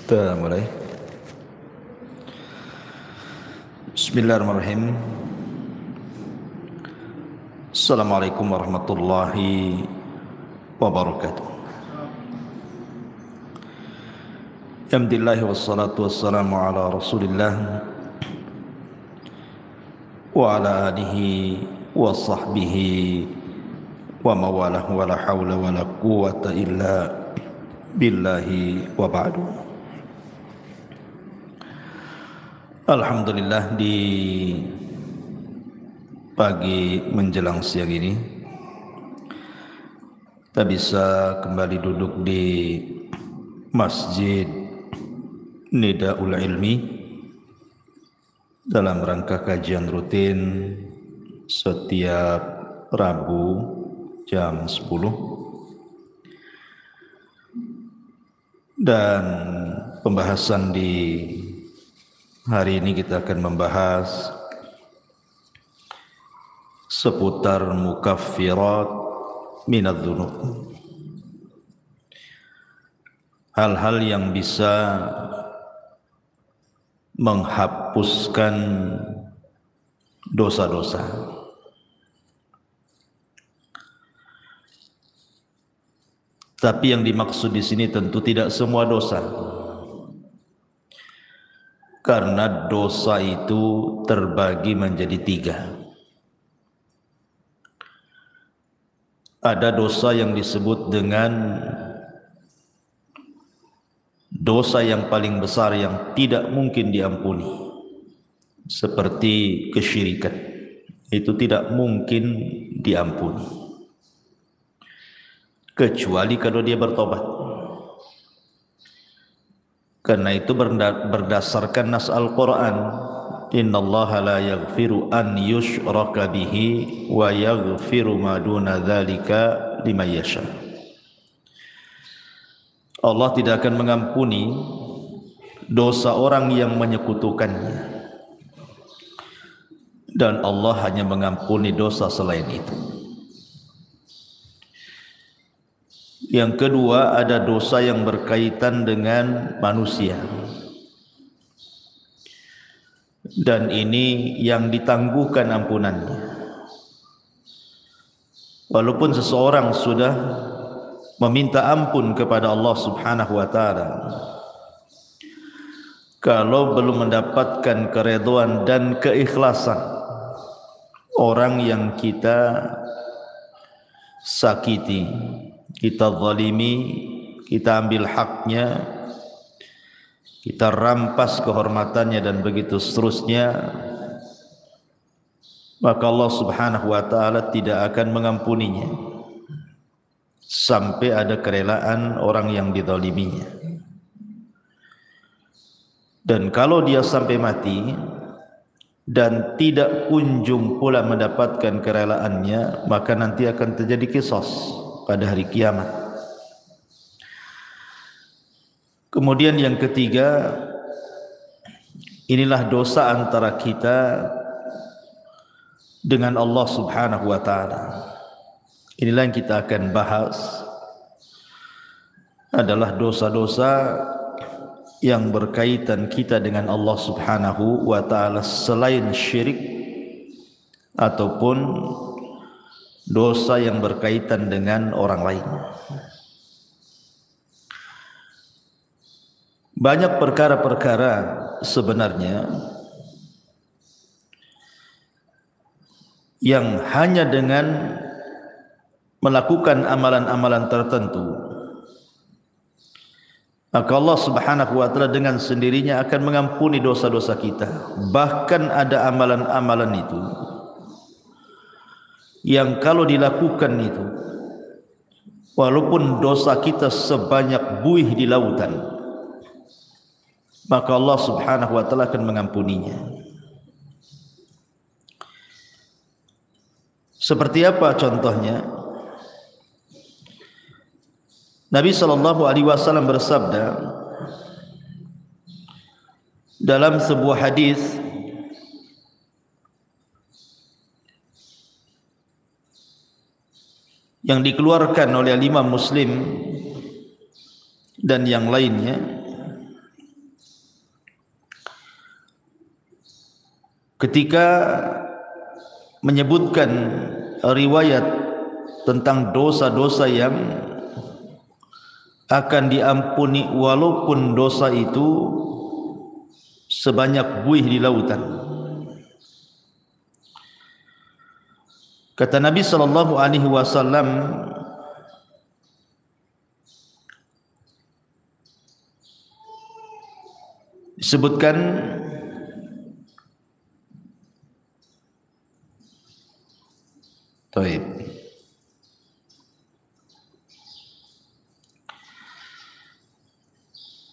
Kita mulai. Bismillahirrahmanirrahim. Assalamualaikum warahmatullahi wabarakatuh. Alhamdulillah wassalatu wassalamu ala Rasulillah wa ala alihi wa sahbihi wa mawalah wa la hawla wa la quwwata illa billahi wa ba'du. Alhamdulillah, di pagi menjelang siang ini kita bisa kembali duduk di Masjid Nidaul Ilmi dalam rangka kajian rutin setiap Rabu jam 10. Dan pembahasan di hari ini kita akan membahas seputar mukaffirat minadz-dzunub. Hal-hal yang bisa menghapuskan dosa-dosa. Tapi yang dimaksud di sini tentu tidak semua dosa. Karena dosa itu terbagi menjadi 3. Ada dosa yang disebut dengan dosa yang paling besar yang tidak mungkin diampuni, seperti kesyirikan. Itu tidak mungkin diampuni kecuali kalau dia bertobat. Karena itu berdasarkan nas Al-Quran, innallaha la yaghfiru an yushraka bihi wa yaghfiru ma duna dzalika liman yasha. Allah tidak akan mengampuni dosa orang yang menyekutukannya, dan Allah hanya mengampuni dosa selain itu. Yang kedua, ada dosa yang berkaitan dengan manusia, dan ini yang ditangguhkan ampunannya. Walaupun seseorang sudah meminta ampun kepada Allah Subhanahu wa taala, kalau belum mendapatkan keridhaan dan keikhlasan orang yang kita sakiti, kita zalimi, kita ambil haknya, kita rampas kehormatannya dan begitu seterusnya, maka Allah Subhanahu wa taala tidak akan mengampuninya sampai ada kerelaan orang yang dizaliminya. Dan kalau dia sampai mati dan tidak kunjung pula mendapatkan kerelaannya, maka nanti akan terjadi qisas pada hari kiamat. Kemudian yang ketiga, inilah dosa antara kita dengan Allah Subhanahu wa taala. Inilah yang kita akan bahas, adalah dosa-dosa yang berkaitan kita dengan Allah Subhanahu wa taala selain syirik ataupun dosa yang berkaitan dengan orang lain. Banyak perkara-perkara sebenarnya yang hanya dengan melakukan amalan-amalan tertentu, maka Allah Subhanahu wa taala dengan sendirinya akan mengampuni dosa-dosa kita. Bahkan ada amalan-amalan itu yang kalau dilakukan itu, walaupun dosa kita sebanyak buih di lautan, maka Allah Subhanahu wa taala akan mengampuninya. Seperti apa contohnya? Nabi sallallahu alaihi wasallam bersabda dalam sebuah hadis, yang dikeluarkan oleh Imam Muslim dan yang lainnya, ketika menyebutkan riwayat tentang dosa-dosa yang akan diampuni walaupun dosa itu sebanyak buih di lautan. Kata Nabi sallallahu alaihi wasallam, disebutkan Taib.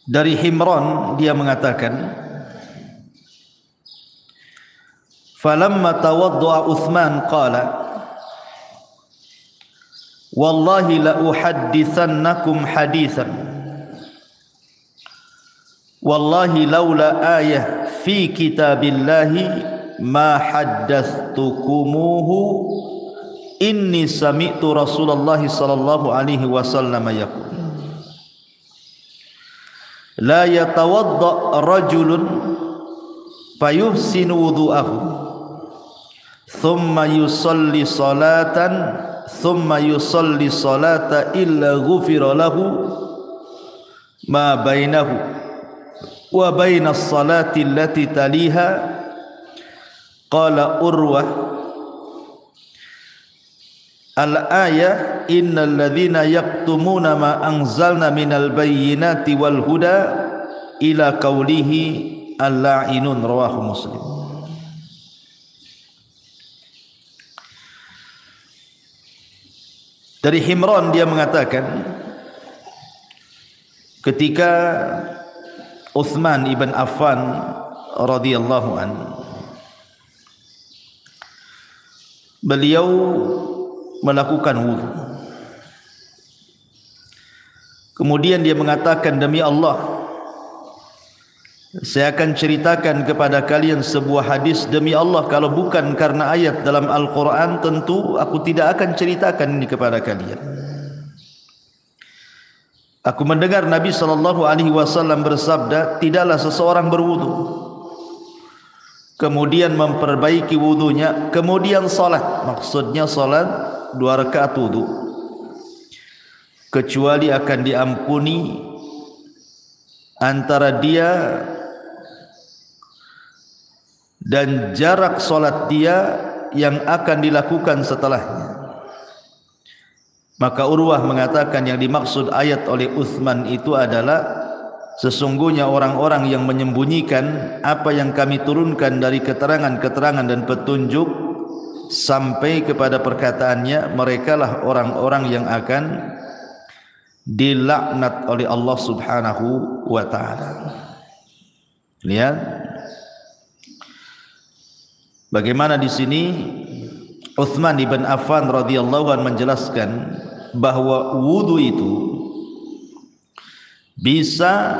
Dari Himran dia mengatakan, falamma tawaddu'a Uthman qala wallahi la uhaddithannakum hadithan wallahi laula ayah fi kitabillahi ma haddathtukumuhu inni sami'tu Rasulullah sallallahu alaihi wasallam yaqul la yatawadda rajulun fayuhsinu wudu'ahu thumma yusalli salata illa ghufira lahu ma bainahu wa bainas salati allati taliha. Qala Urwah al-ayah innal ladzina yaktumuna ma anzalna minal bayyinati wal huda ila qawlihi al-la'inun, rawahu Muslim. Dari Himran dia mengatakan, ketika Uthman ibn Affan radhiyallahu anhu, beliau melakukan wudu. Kemudian dia mengatakan, demi Allah, saya akan ceritakan kepada kalian sebuah hadis. Demi Allah, kalau bukan karena ayat dalam Al-Quran, tentu aku tidak akan ceritakan ini kepada kalian. Aku mendengar Nabi SAW bersabda, tidaklah seseorang berwudu, kemudian memperbaiki wudunya, kemudian salat, maksudnya salat 2 rakaat wudu, kecuali akan diampuni antara dia dan jarak solat dia yang akan dilakukan setelahnya. Maka Urwah mengatakan yang dimaksud ayat oleh Uthman itu adalah sesungguhnya orang-orang yang menyembunyikan apa yang kami turunkan dari keterangan-keterangan dan petunjuk sampai kepada perkataannya, merekalah orang-orang yang akan dilaknat oleh Allah Subhanahu wa ta'ala. Lihat bagaimana di sini Uthman ibn Affan radhiyallahu anhu menjelaskan bahwa wudu itu bisa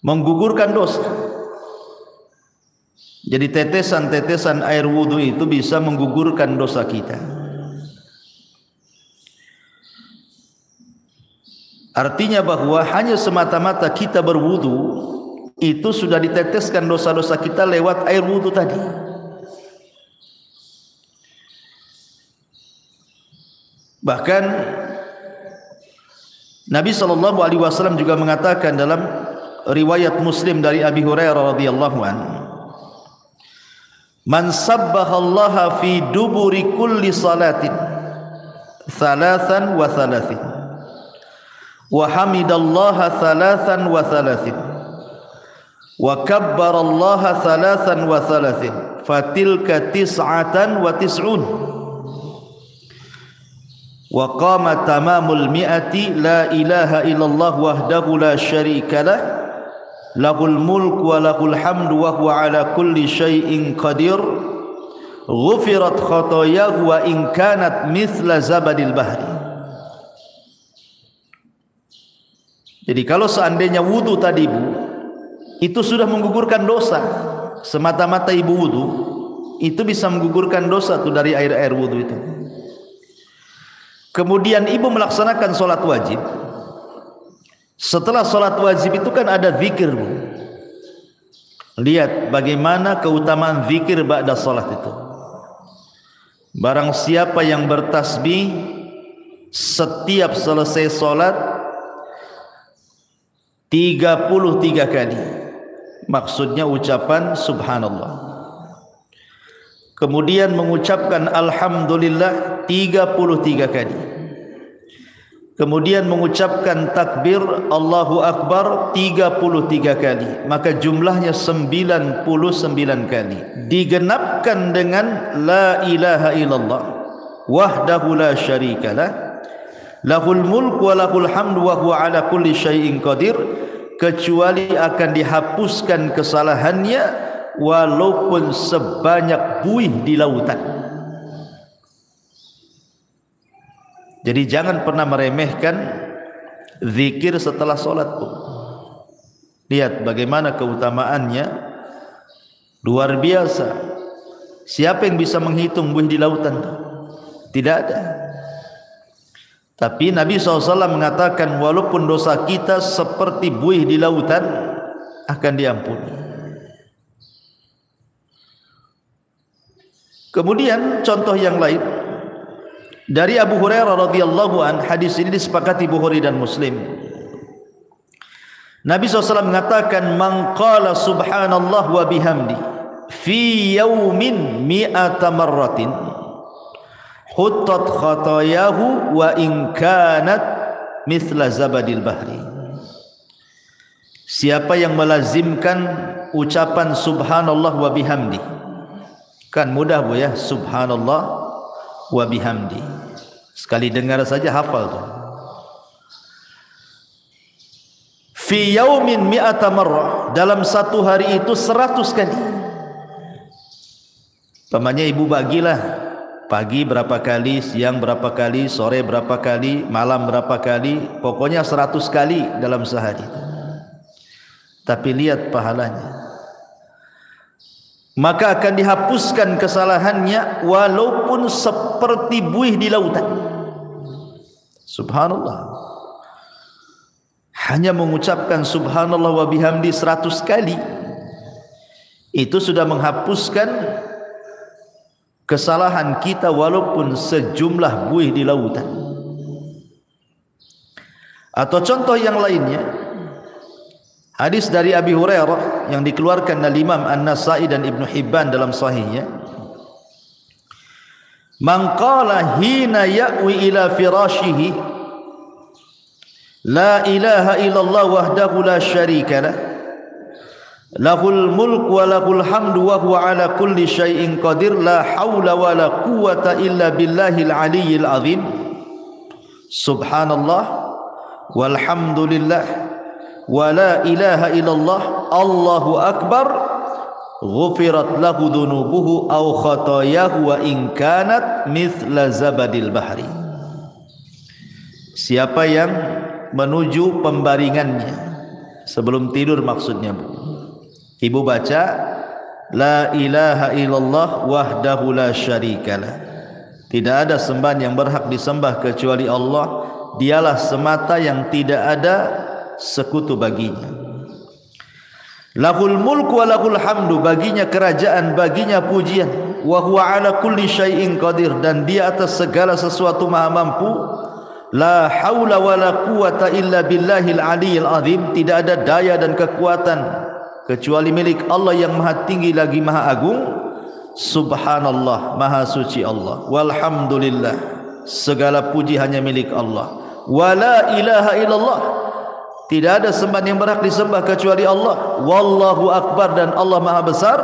menggugurkan dosa. Jadi tetesan-tetesan air wudu itu bisa menggugurkan dosa kita. Artinya bahwa hanya semata-mata kita berwudu itu sudah diteteskan dosa-dosa kita lewat air wudu tadi. Bahkan Nabi SAW juga mengatakan dalam riwayat Muslim dari Abi Hurairah radhiyallahu anhu, man sabbahallaha fi duburi kulli salatin thalathan wa thalathin wa hamidallaha thalathan wa thalathin wa kabbarallaha thalathan wa thalathin fatilka tis'atan wa tis'un wa qama tamamul mi'ati la ilaha illallah wahdahu la syarika lah lahul mulk wa lahul hamdu wa huwa ala kulli syai'in qadir ghufirat khatayahu wa in kanat mithla zabadil bahri. Jadi kalau seandainya wudu tadi Bu itu sudah menggugurkan dosa, semata-mata ibu wudu itu bisa menggugurkan dosa tuh dari air-air wudu itu. Kemudian ibu melaksanakan sholat wajib. Setelah sholat wajib itu kan ada zikir Bu. Lihat bagaimana keutamaan zikir ba'da salat itu. Barang siapa yang bertasbih setiap selesai salat 33 kali, maksudnya ucapan subhanallah, kemudian mengucapkan alhamdulillah 33 kali, kemudian mengucapkan takbir Allahu Akbar 33 kali, maka jumlahnya 99 kali, digenapkan dengan la ilaha illallah wahdahu la syarikalah lahul mulku wa lahul hamdu wa huwa ala kulli syai'in qadir, kecuali akan dihapuskan kesalahannya walaupun sebanyak buih di lautan. Jadi jangan pernah meremehkan zikir setelah solat. Lihat bagaimana keutamaannya, luar biasa. Siapa yang bisa menghitung buih di lautan? Tidak ada. Tapi Nabi SAW mengatakan walaupun dosa kita seperti buih di lautan akan diampuni. Kemudian contoh yang lain dari Abu Hurairah radhiyallahu an, hadis ini disepakati Bukhari dan Muslim. Nabi SAW mengatakan man qala subhanallah wa bihamdi fi yaumin mi'ata marratin huttat khatayahu wa in kanat mithla zabadil bahri. Siapa yang melazimkan ucapan subhanallah wa bihamdi, kan mudah Bu ya, subhanallah wa bihamdi, sekali dengar saja hafal tuh. Fi yaumin mi'ata marrah, dalam satu hari itu 100 kali. Pamannya ibu bagilah, pagi berapa kali, siang berapa kali, sore berapa kali, malam berapa kali, pokoknya 100 kali dalam sehari. Tapi lihat pahalanya, maka akan dihapuskan kesalahannya walaupun seperti buih di lautan. Subhanallah. Hanya mengucapkan subhanallah wa bihamdi 100 kali itu sudah menghapuskan kesalahan kita walaupun sejumlah buih di lautan. Atau contoh yang lainnya, hadis dari Abi Hurairah yang dikeluarkan oleh Imam An-Nasa'i dan Ibnu Hibban dalam sahihnya, man qala hina ya'wi ila firashihi la ilaha illallah wahdahu la syarika lah lahul mulku wa lahul hamdu wa huwa ala kulli syai'in qadir la haula wa la quwwata illa billahil aliyyil azim subhanallah walhamdulillah wa la ilaha illallah Allahu akbar ghufirat lahu dhunubuhu aw khatayahu wa in kanat mithla zabadil bahri. Siapa yang menuju pembaringannya sebelum tidur, maksudnya Bu, ibu baca la ilaha illallah wahdahu la syarikalah, tidak ada sembahan yang berhak disembah kecuali Allah, dialah semata yang tidak ada sekutu baginya. Lahul mulku wa lahul hamdu, baginya kerajaan, baginya pujian, wa huwa ala kulli syai'in qadir, dan dia atas segala sesuatu maha mampu. La haula wa la quwwata illa billahil aliyyil azim, tidak ada daya dan kekuatan kecuali milik Allah yang maha tinggi lagi maha agung. Subhanallah, maha suci Allah. Walhamdulillah, segala puji hanya milik Allah. Wa la ilaha illallah, tidak ada sembahan yang berhak disembah kecuali Allah. Wallahu akbar, dan Allah maha besar,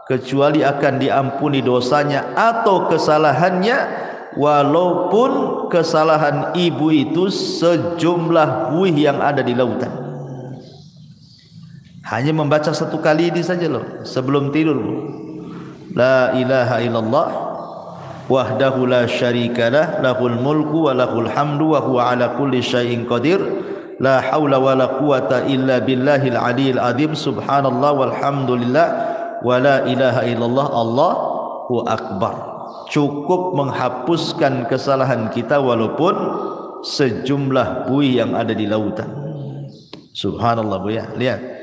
kecuali akan diampuni dosanya atau kesalahannya walaupun kesalahan ibu itu sejumlah buih yang ada di lautan. Hanya membaca 1 kali ini saja loh sebelum tidur. La ilaha illallah wahdahu la syarikalah lahul mulku wa lahul hamdu wa huwa ala kulli syai'in qadir la haula wa la quwata illa billahil aliyyil azim subhanallah walhamdulillah wa la ilaha illallah Allahu akbar. Cukup menghapuskan kesalahan kita walaupun sejumlah buih yang ada di lautan. Subhanallah Bu ya, lihat.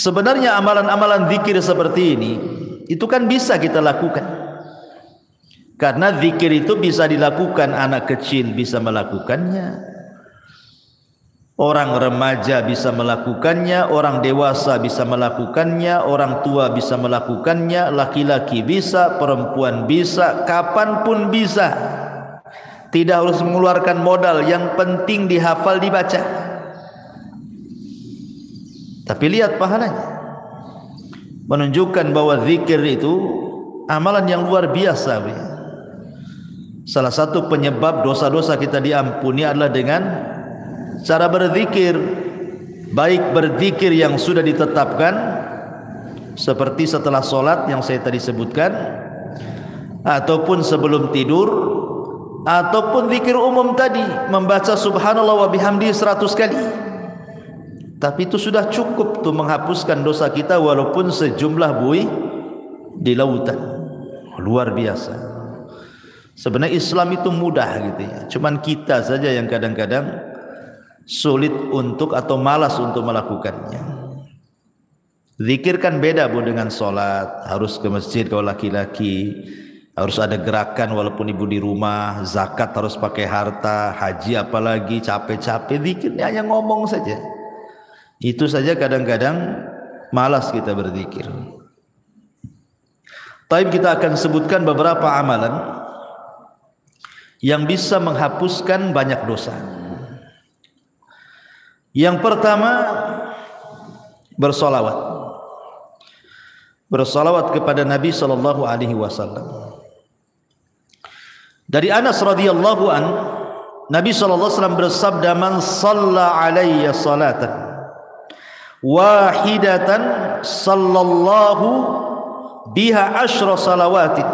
Sebenarnya amalan-amalan zikir seperti ini itu kan bisa kita lakukan. Karena zikir itu bisa dilakukan, anak kecil bisa melakukannya, orang remaja bisa melakukannya, orang dewasa bisa melakukannya, orang tua bisa melakukannya, laki-laki bisa, perempuan bisa, kapanpun bisa. Tidak harus mengeluarkan modal, yang penting dihafal, dibaca. Tapi lihat pahalanya, menunjukkan bahwa zikir itu amalan yang luar biasa. Salah satu penyebab dosa-dosa kita diampuni adalah dengan cara berzikir, baik berzikir yang sudah ditetapkan seperti setelah solat yang saya tadi sebutkan, ataupun sebelum tidur, ataupun zikir umum tadi, membaca subhanallah wa bihamdi 100 kali. Tapi itu sudah cukup tuh menghapuskan dosa kita walaupun sejumlah buih di lautan. Luar biasa. Sebenarnya Islam itu mudah gitu ya. Cuman kita saja yang kadang-kadang sulit untuk atau malas untuk melakukannya. Zikir kan beda Bu dengan solat. Harus ke masjid kalau laki-laki, harus ada gerakan walaupun ibu di rumah. Zakat harus pakai harta, haji apalagi capek-capek. Zikirnya hanya ngomong saja. Itu saja kadang-kadang malas kita berzikir. Tapi kita akan sebutkan beberapa amalan yang bisa menghapuskan banyak dosa. Yang pertama, bersolawat. Bersolawat kepada Nabi sallallahu alaihi wasallam. Dari Anas radhiyallahu an, Nabi sallallahu alaihi wasallam bersabda, "Man shalla alayya salatan wahidatan sallallahu biha asyra salawatin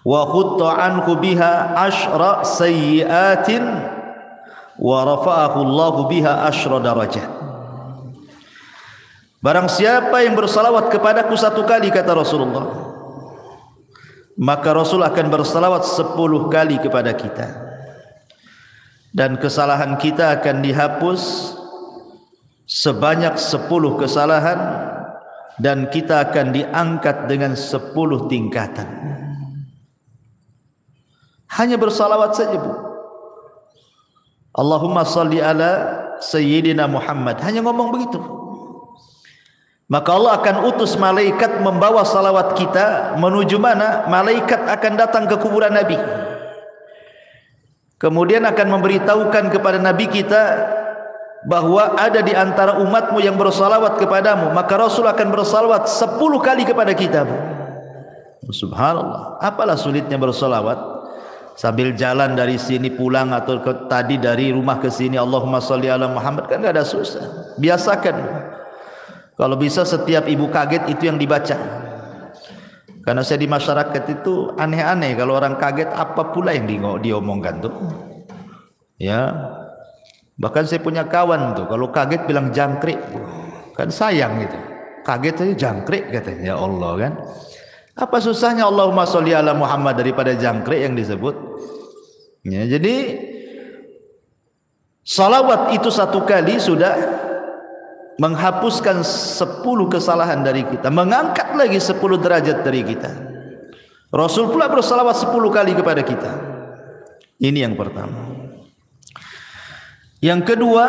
wa khutta anhu biha asyra sayyiatin wa rafa'ahu Allahu biha asyra darajat." Barang siapa yang bersalawat kepadaku 1 kali, kata Rasulullah, maka Rasul akan bersalawat 10 kali kepada kita, dan kesalahan kita akan dihapus sebanyak 10 kesalahan, dan kita akan diangkat dengan 10 tingkatan. Hanya bersalawat saja Bu. Allahumma salli ala Sayyidina Muhammad, hanya ngomong begitu, maka Allah akan utus malaikat membawa salawat kita menuju mana? Malaikat akan datang ke kuburan Nabi, kemudian akan memberitahukan kepada Nabi kita bahwa ada di antara umatmu yang bersalawat kepadamu, maka Rasul akan bersalawat 10 kali kepada kita. Subhanallah, apalah sulitnya bersalawat? Sambil jalan dari sini pulang atau tadi dari rumah ke sini, Allahumma sholli ala Muhammad, kan enggak ada susah. Biasakan. Kalau bisa setiap ibu kaget itu yang dibaca. Karena saya di masyarakat itu aneh-aneh, kalau orang kaget apa pula yang diomongkan tuh. Ya. Bahkan saya punya kawan tuh, kalau kaget bilang jangkrik, kan sayang gitu. Kaget aja jangkrik katanya, ya Allah kan. Apa susahnya Allahumma sholli ala Muhammad daripada jangkrik yang disebut? Ya, jadi salawat itu 1 kali sudah menghapuskan 10 kesalahan dari kita, mengangkat lagi 10 derajat dari kita. Rasul pula bersalawat 10 kali kepada kita. Ini yang pertama. Yang kedua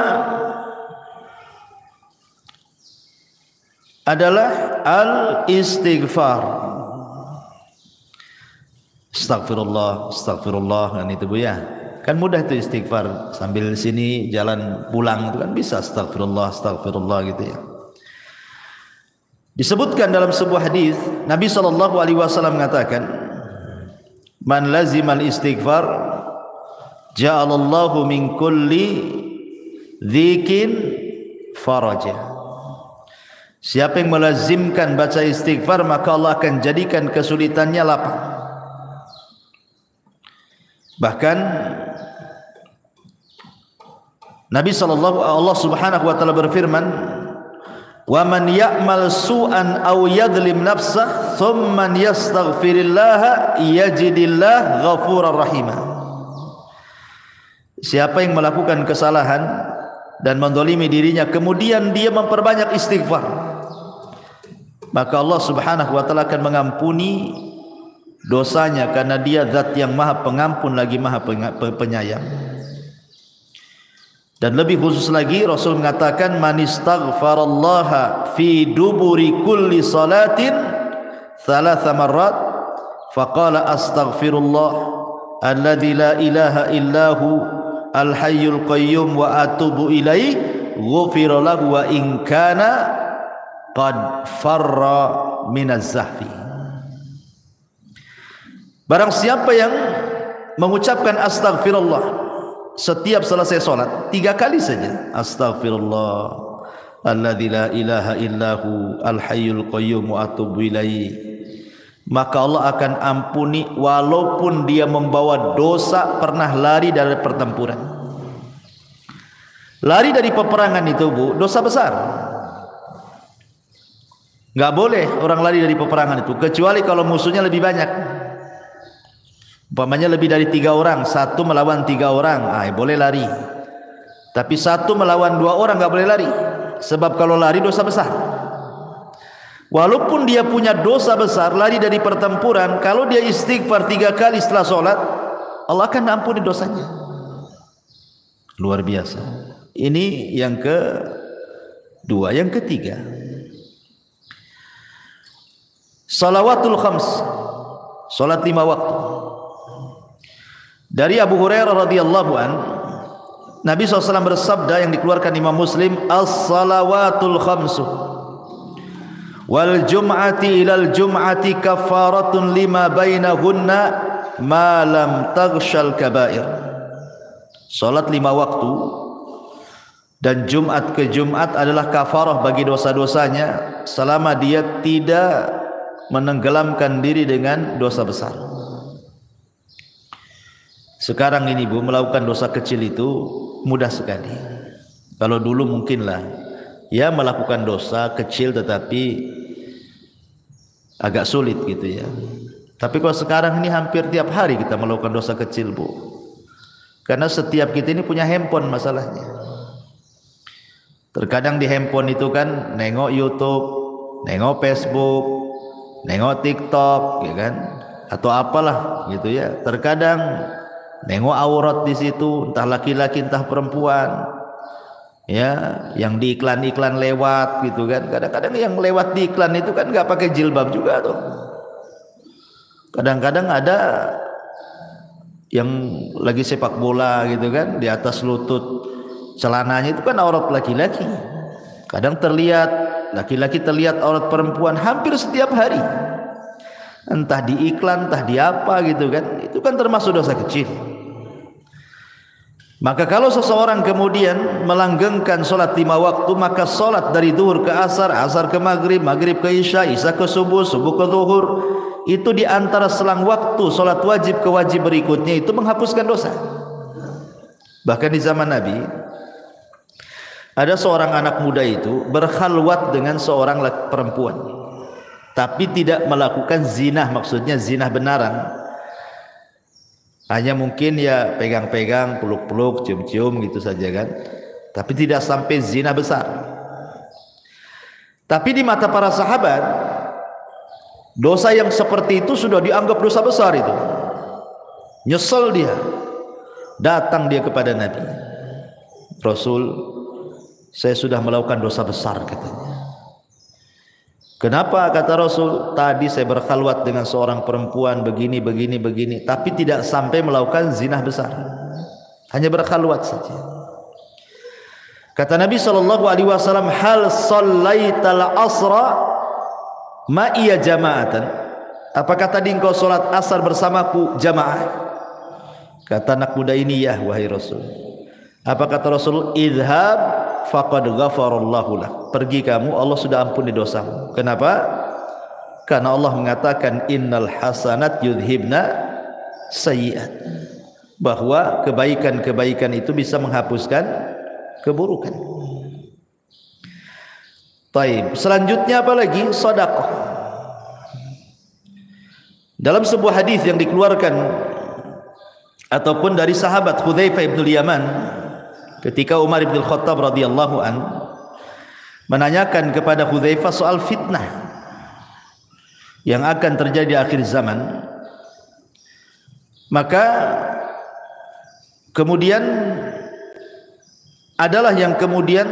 adalah al-istighfar. Astagfirullah, astagfirullah, kan itu Bu ya. Kan mudah itu istighfar, sambil sini jalan pulang itu kan bisa astagfirullah, astagfirullah gitu ya. Disebutkan dalam sebuah hadis, Nabi sallallahu alaihi wasallam mengatakan, "Man lazimal istighfar ja'alallahu min kulli dzikin faraja." Siapa yang melazimkan baca istighfar, maka Allah akan jadikan kesulitannya lapang. Bahkan Nabi Allah Subhanahu wa taala berfirman, "Wa man ya'mal su'an aw yadhlim nafsah thumma yastaghfirillah yajidillah ghafurar rahim." Siapa yang melakukan kesalahan dan mendolimi dirinya, kemudian dia memperbanyak istighfar, maka Allah Subhanahu wa taala akan mengampuni dosanya, karena dia zat yang maha pengampun lagi maha penyayang. Dan lebih khusus lagi Rasul mengatakan, man istaghfarallaha fi duburi kulli salatin thalatha marrat faqala astaghfirullah alladzi la ilaha illahu al-hayyul qayyum wa atubu ilaih ghufira lahu wa in kana qad farra minaz zahfi. Barang siapa yang mengucapkan astaghfirullah setiap selesai salat 3 kali saja, astaghfirullah alladzi la ilaha illahu al-hayyul qayyum wa atubu ilaih, maka Allah akan ampuni walaupun dia membawa dosa pernah lari dari pertempuran. Lari dari peperangan itu, Bu, dosa besar. Enggak boleh orang lari dari peperangan itu, kecuali kalau musuhnya lebih banyak. Umpamanya lebih dari 3 orang, 1 melawan 3 orang, boleh lari. Tapi 1 melawan 2 orang enggak boleh lari, sebab kalau lari dosa besar. Walaupun dia punya dosa besar, lari dari pertempuran, kalau dia istighfar 3 kali setelah sholat, Allah akan ampuni dosanya. Luar biasa. Ini yang kedua. Yang ketiga, salawatul khams, salat 5 waktu. Dari Abu Hurairah radhiyallahu an, Nabi SAW bersabda yang dikeluarkan Imam Muslim, as-salawatul khamsu wal jum'ati ilal jum'ati kafaratun lima bainahunna ma lam taghshal kabair. Salat 5 waktu dan Jumat ke Jumat adalah kafarah bagi dosa-dosanya selama dia tidak menenggelamkan diri dengan dosa besar. Sekarang ini, Bu, melakukan dosa kecil itu mudah sekali. Kalau dulu mungkinlah ya melakukan dosa kecil tetapi agak sulit gitu ya. Tapi kalau sekarang ini hampir tiap hari kita melakukan dosa kecil, Bu. Karena setiap kita ini punya handphone masalahnya. Terkadang di handphone itu kan nengok YouTube, nengok Facebook, nengok TikTok, ya kan? Atau apalah gitu ya. Terkadang nengok aurat di situ, entah laki-laki entah perempuan. Ya, yang di iklan-iklan lewat gitu kan. Kadang-kadang yang lewat di iklan itu kan enggak pakai jilbab juga tuh. Kadang-kadang ada yang lagi sepak bola gitu kan, di atas lutut celananya itu kan aurat laki-laki. Kadang terlihat laki-laki, terlihat aurat perempuan hampir setiap hari. Entah di iklan, entah di apa gitu kan. Itu kan termasuk dosa kecil. Maka kalau seseorang kemudian melanggengkan solat 5 waktu, maka solat dari zuhur ke asar, asar ke maghrib, maghrib ke isya, isya ke subuh, subuh ke zuhur, itu di antara selang waktu solat wajib ke wajib berikutnya itu menghapuskan dosa. Bahkan di zaman Nabi ada seorang anak muda itu berkhalwat dengan seorang perempuan, tapi tidak melakukan zina, maksudnya zina benaran. Hanya mungkin ya pegang-pegang, peluk-peluk, cium-cium gitu saja kan. Tapi tidak sampai zina besar. Tapi di mata para sahabat, dosa yang seperti itu sudah dianggap dosa besar itu. Nyesel dia. Datang dia kepada Nabi. Rasul, saya sudah melakukan dosa besar katanya. Kenapa? Kata Rasul, tadi saya berkhalwat dengan seorang perempuan begini, tapi tidak sampai melakukan zina besar, hanya berkhalwat saja. Kata Nabi SAW, hal shallaital asra ma'iya jama'atan, apakah tadi engkau sholat asar bersamaku jamaah? Kata anak muda ini, ya wahai Rasul. Apa kata Rasul? Idhab faqad ghafarallahu lak, pergi kamu, Allah sudah ampuni dosamu. Kenapa? Karena Allah mengatakan innal hasanat yudhibna sayyi'at, bahwa kebaikan-kebaikan itu bisa menghapuskan keburukan. Taib. Selanjutnya apa lagi? Sedekah. Dalam sebuah hadis yang dikeluarkan ataupun dari sahabat Hudzaifah bin Yaman, ketika Umar bin Khattab radhiyallahu an menanyakan kepada Hudzaifah soal fitnah yang akan terjadi di akhir zaman, maka kemudian adalah yang kemudian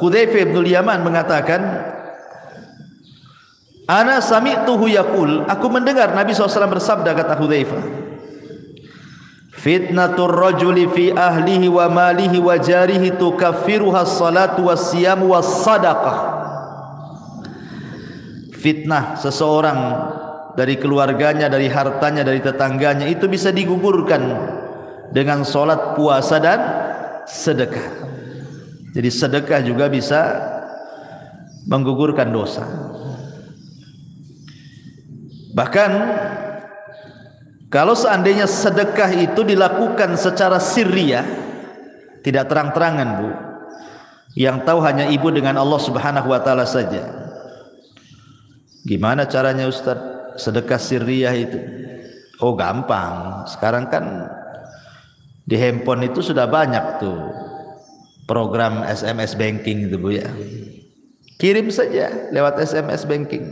Hudzaifah bin Yaman mengatakan, ana sami'tuhu yaqul, aku mendengar Nabi SAW bersabda, kata Hudzaifah, fitnatur rajuli fi ahlihi wa malihi wa jarihi tukaffiruha as-salatu was-siyamu was-sadaqah. Fitnah seseorang dari keluarganya, dari hartanya, dari tetangganya itu bisa digugurkan dengan salat, puasa dan sedekah. Jadi sedekah juga bisa menggugurkan dosa. Bahkan kalau seandainya sedekah itu dilakukan secara sirriyah, tidak terang-terangan, Bu, yang tahu hanya ibu dengan Allah Subhanahu wa taala saja. Gimana caranya Ustaz sedekah sirriyah itu? Oh, gampang. Sekarang kan di handphone itu sudah banyak tuh program SMS banking itu, Bu, ya. Kirim saja lewat SMS banking.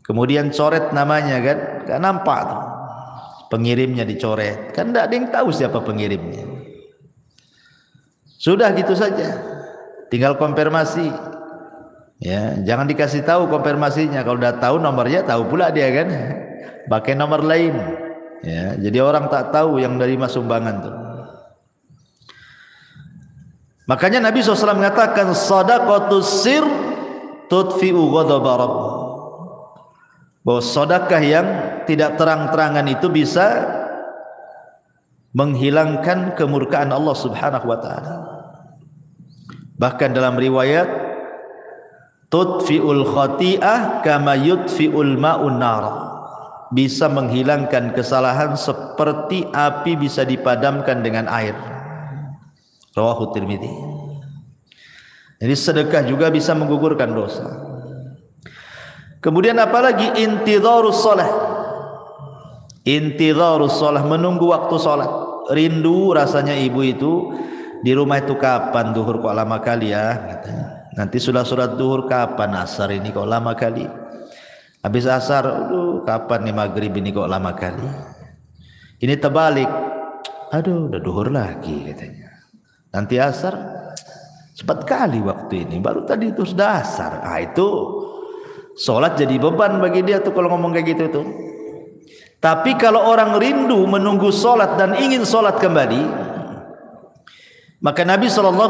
Kemudian coret namanya, kan gak nampak tuh pengirimnya, dicoret, kan tidak ada yang tahu siapa pengirimnya. Sudah gitu saja, tinggal konfirmasi, ya, jangan dikasih tahu konfirmasinya. Kalau udah tahu nomornya, tahu pula dia, kan pakai nomor lain, ya, jadi orang tak tahu yang dari mas sumbangan tuh. Makanya Nabi SAW mengatakan, sadaqatus sir tudfi'u ghadaba rabb, bahwa sedekah yang tidak terang-terangan itu bisa menghilangkan kemurkaan Allah Subhanahu wa taala. Bahkan dalam riwayat, tudfi'ul khati'ah kama yudfi'ul ma'un nar, bisa menghilangkan kesalahan seperti api bisa dipadamkan dengan air. Rawahu Tirmidzi. Jadi sedekah juga bisa menggugurkan dosa. Kemudian apalagi intidharus shalah. Intidharus shalah, menunggu waktu salat. Rindu rasanya ibu itu di rumah itu, kapan duhur kok lama kali ya, katanya. Nanti sudah sholat duhur kapan, asar ini kok lama kali. Habis asar, aduh kapan nih maghrib ini kok lama kali. Ini terbalik, aduh udah duhur lagi katanya. Nanti asar cepat kali waktu ini, baru tadi itu sudah asar. Ah, itu sholat jadi beban bagi dia tuh kalau ngomong kayak gitu tuh. Tapi kalau orang rindu menunggu sholat dan ingin sholat kembali, maka Nabi SAW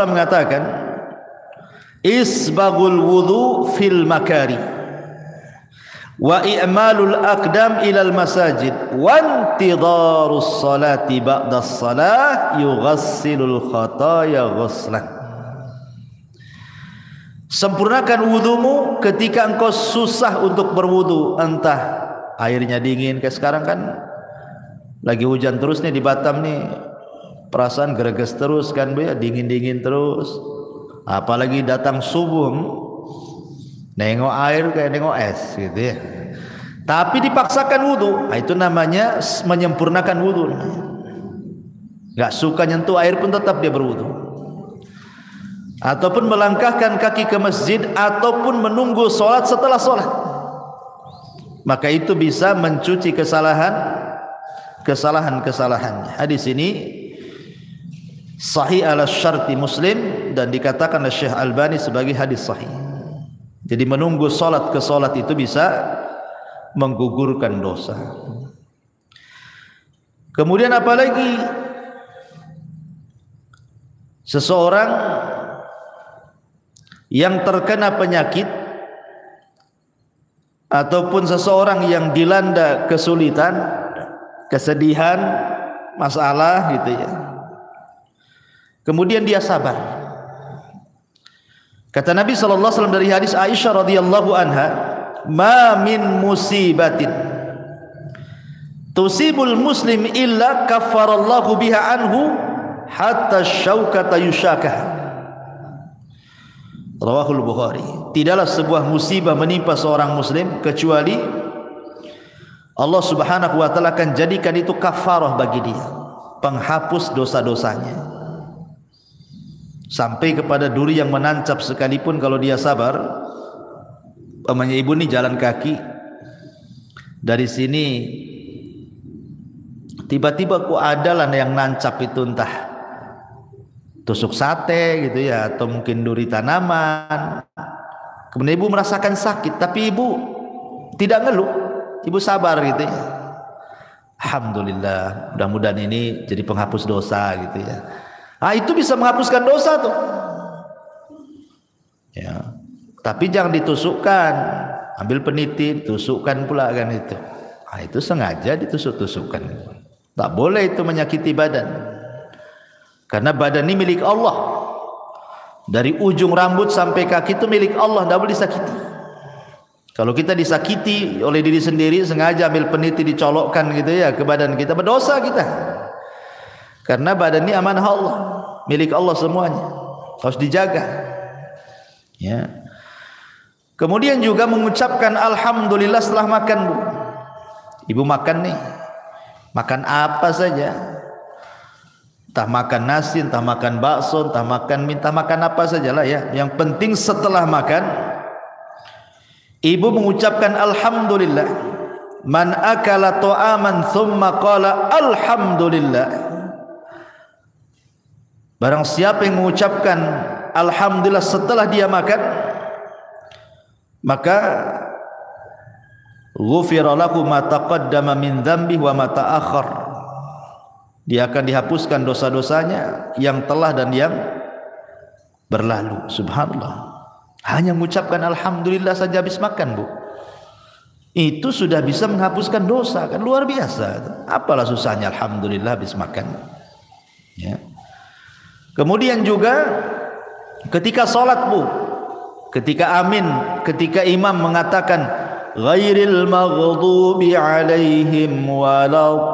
mengatakan, isbaghul wudu fil makari wa i'malul aqdam ilal masajid wa intidharus salati ba'das salah yughassilul khataya ghuslan. Sempurnakan wudumu ketika engkau susah untuk berwudu, entah airnya dingin, kayak sekarang kan lagi hujan terus nih di Batam nih, perasaan greges terus kan, Bu, ya, dingin-dingin terus. Apalagi datang subuh, nengok air kayak nengok es gitu ya. Tapi dipaksakan wudu, nah, itu namanya menyempurnakan wudu. Gak suka nyentuh air pun tetap dia berwudu. Ataupun melangkahkan kaki ke masjid, ataupun menunggu sholat setelah sholat, maka itu bisa mencuci kesalahan-kesalahannya. Hadis ini sahih ala syarti Muslim dan dikatakan oleh Syekh Albani sebagai hadis sahih. Jadi menunggu sholat ke sholat itu bisa menggugurkan dosa. Kemudian apalagi seseorang yang terkena penyakit ataupun seseorang yang dilanda kesulitan, kesedihan, masalah gitu ya, kemudian dia sabar. Kata Nabi SAW dari hadis Aisyah radhiyallahu anha, ma min musibatin tusibul muslim illa kaffarallahu biha anhu hatta syaukata yusyakah. Rawahul Bukhari. Tidaklah sebuah musibah menimpa seorang muslim kecuali Allah Subhanahu wa taala akan jadikan itu kafarah bagi dia, penghapus dosa-dosanya. Sampai kepada duri yang menancap sekalipun kalau dia sabar. Umpamanya ibu nih jalan kaki dari sini, tiba-tiba kok adalah yang nancap itu, entah tusuk sate gitu ya, atau mungkin duri tanaman. Kemudian ibu merasakan sakit, tapi ibu tidak ngeluh, ibu sabar gitu ya. Alhamdulillah, mudah-mudahan ini jadi penghapus dosa gitu ya. Itu bisa menghapuskan dosa tuh ya. Tapi jangan ditusukkan, ambil peniti, tusukkan pula kan itu. Itu sengaja ditusuk-tusukkan. Tak boleh itu menyakiti badan. Karena badan ini milik Allah. Dari ujung rambut sampai kaki itu milik Allah, tidak boleh disakiti. Kalau kita disakiti oleh diri sendiri, sengaja ambil peniti dicolokkan gitu ya ke badan kita, berdosa kita. Karena badan ini amanah Allah, milik Allah semuanya, harus dijaga. Ya. Kemudian juga mengucapkan alhamdulillah setelah makan, Bu. Ibu makan nih, makan apa saja, entah makan nasi, entah makan bakso, entah makan mie, entah makan apa sajalah ya. Yang penting setelah makan, ibu mengucapkan alhamdulillah. Man akala ta'aman thumma qala alhamdulillah. Barang siapa yang mengucapkan alhamdulillah setelah dia makan, maka ghufira lahu ma taqaddama min dzambi wa ma ta'akhkhar. Dia akan dihapuskan dosa-dosanya yang telah dan yang berlalu. Subhanallah. Hanya mengucapkan alhamdulillah saja habis makan, Bu, itu sudah bisa menghapuskan dosa, kan luar biasa. Apalah susahnya alhamdulillah habis makan ya. Kemudian juga ketika salat, Bu, ketika amin, ketika imam mengatakan ghairil maghdubi alaihim waladdallin,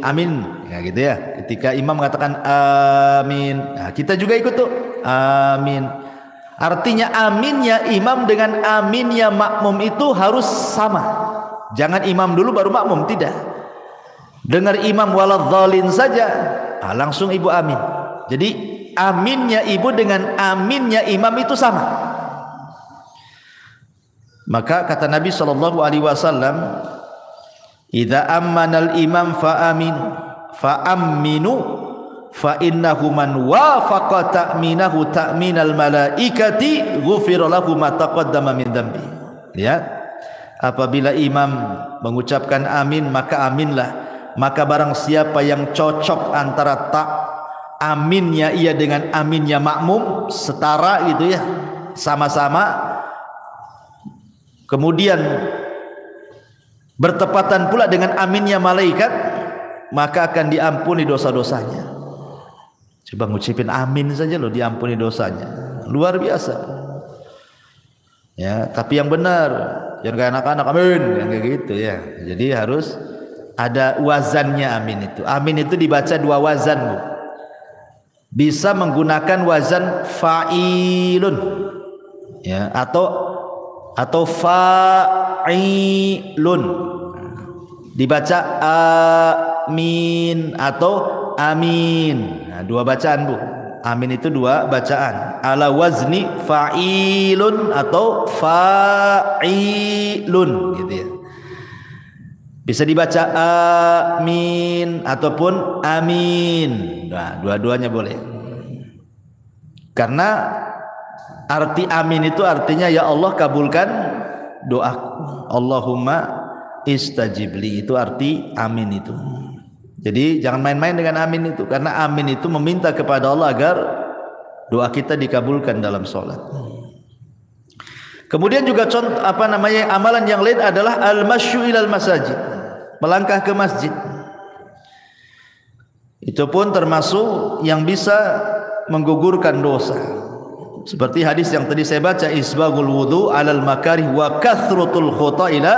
amin ya gitu ya. Ketika imam mengatakan amin, nah, kita juga ikut tuh amin. Artinya aminnya imam dengan aminnya makmum itu harus sama. Jangan imam dulu baru makmum, tidak. Dengar imam waladdallin saja, langsung ibu amin. Jadi aminnya ibu dengan aminnya imam itu sama. Maka kata Nabi SAW, idza ammanal imam fa'aminu fa innahu man wafaqa ta'minahu ta'minal malaikati ghufira lahu ma taqaddama min dzambi. Ya, apabila imam mengucapkan amin, maka aminlah. Maka barang siapa yang cocok antara aminnya ia dengan aminnya makmum, setara gitu ya, sama-sama, kemudian bertepatan pula dengan aminnya malaikat, maka akan diampuni dosa-dosanya. Coba ngucapin amin saja loh, diampuni dosanya, luar biasa ya. Tapi yang benar, jangan kayak anak-anak amin yang kayak gitu ya. Jadi harus ada wazannya amin itu. Amin itu dibaca dua wazan, Bu. Bisa menggunakan wazan fa'ilun ya, atau fa'ilun, dibaca amin atau amin. Nah, dua bacaan, Bu. Amin itu dua bacaan, ala wazni fa'ilun atau fa'ilun gitu ya. Bisa dibaca amin ataupun amin. Nah, dua-duanya boleh. Karena arti amin itu artinya ya Allah kabulkan doaku. Allahumma istajibli, itu arti amin itu. Jadi jangan main-main dengan amin itu, karena amin itu meminta kepada Allah agar doa kita dikabulkan dalam sholat. Kemudian juga contoh amalan yang lain adalah al-masyu ilal masajid, melangkah ke masjid. Itu pun termasuk yang bisa menggugurkan dosa. Seperti hadis yang tadi saya baca, isbagul wudu alal makarih wa kathratul khuta ila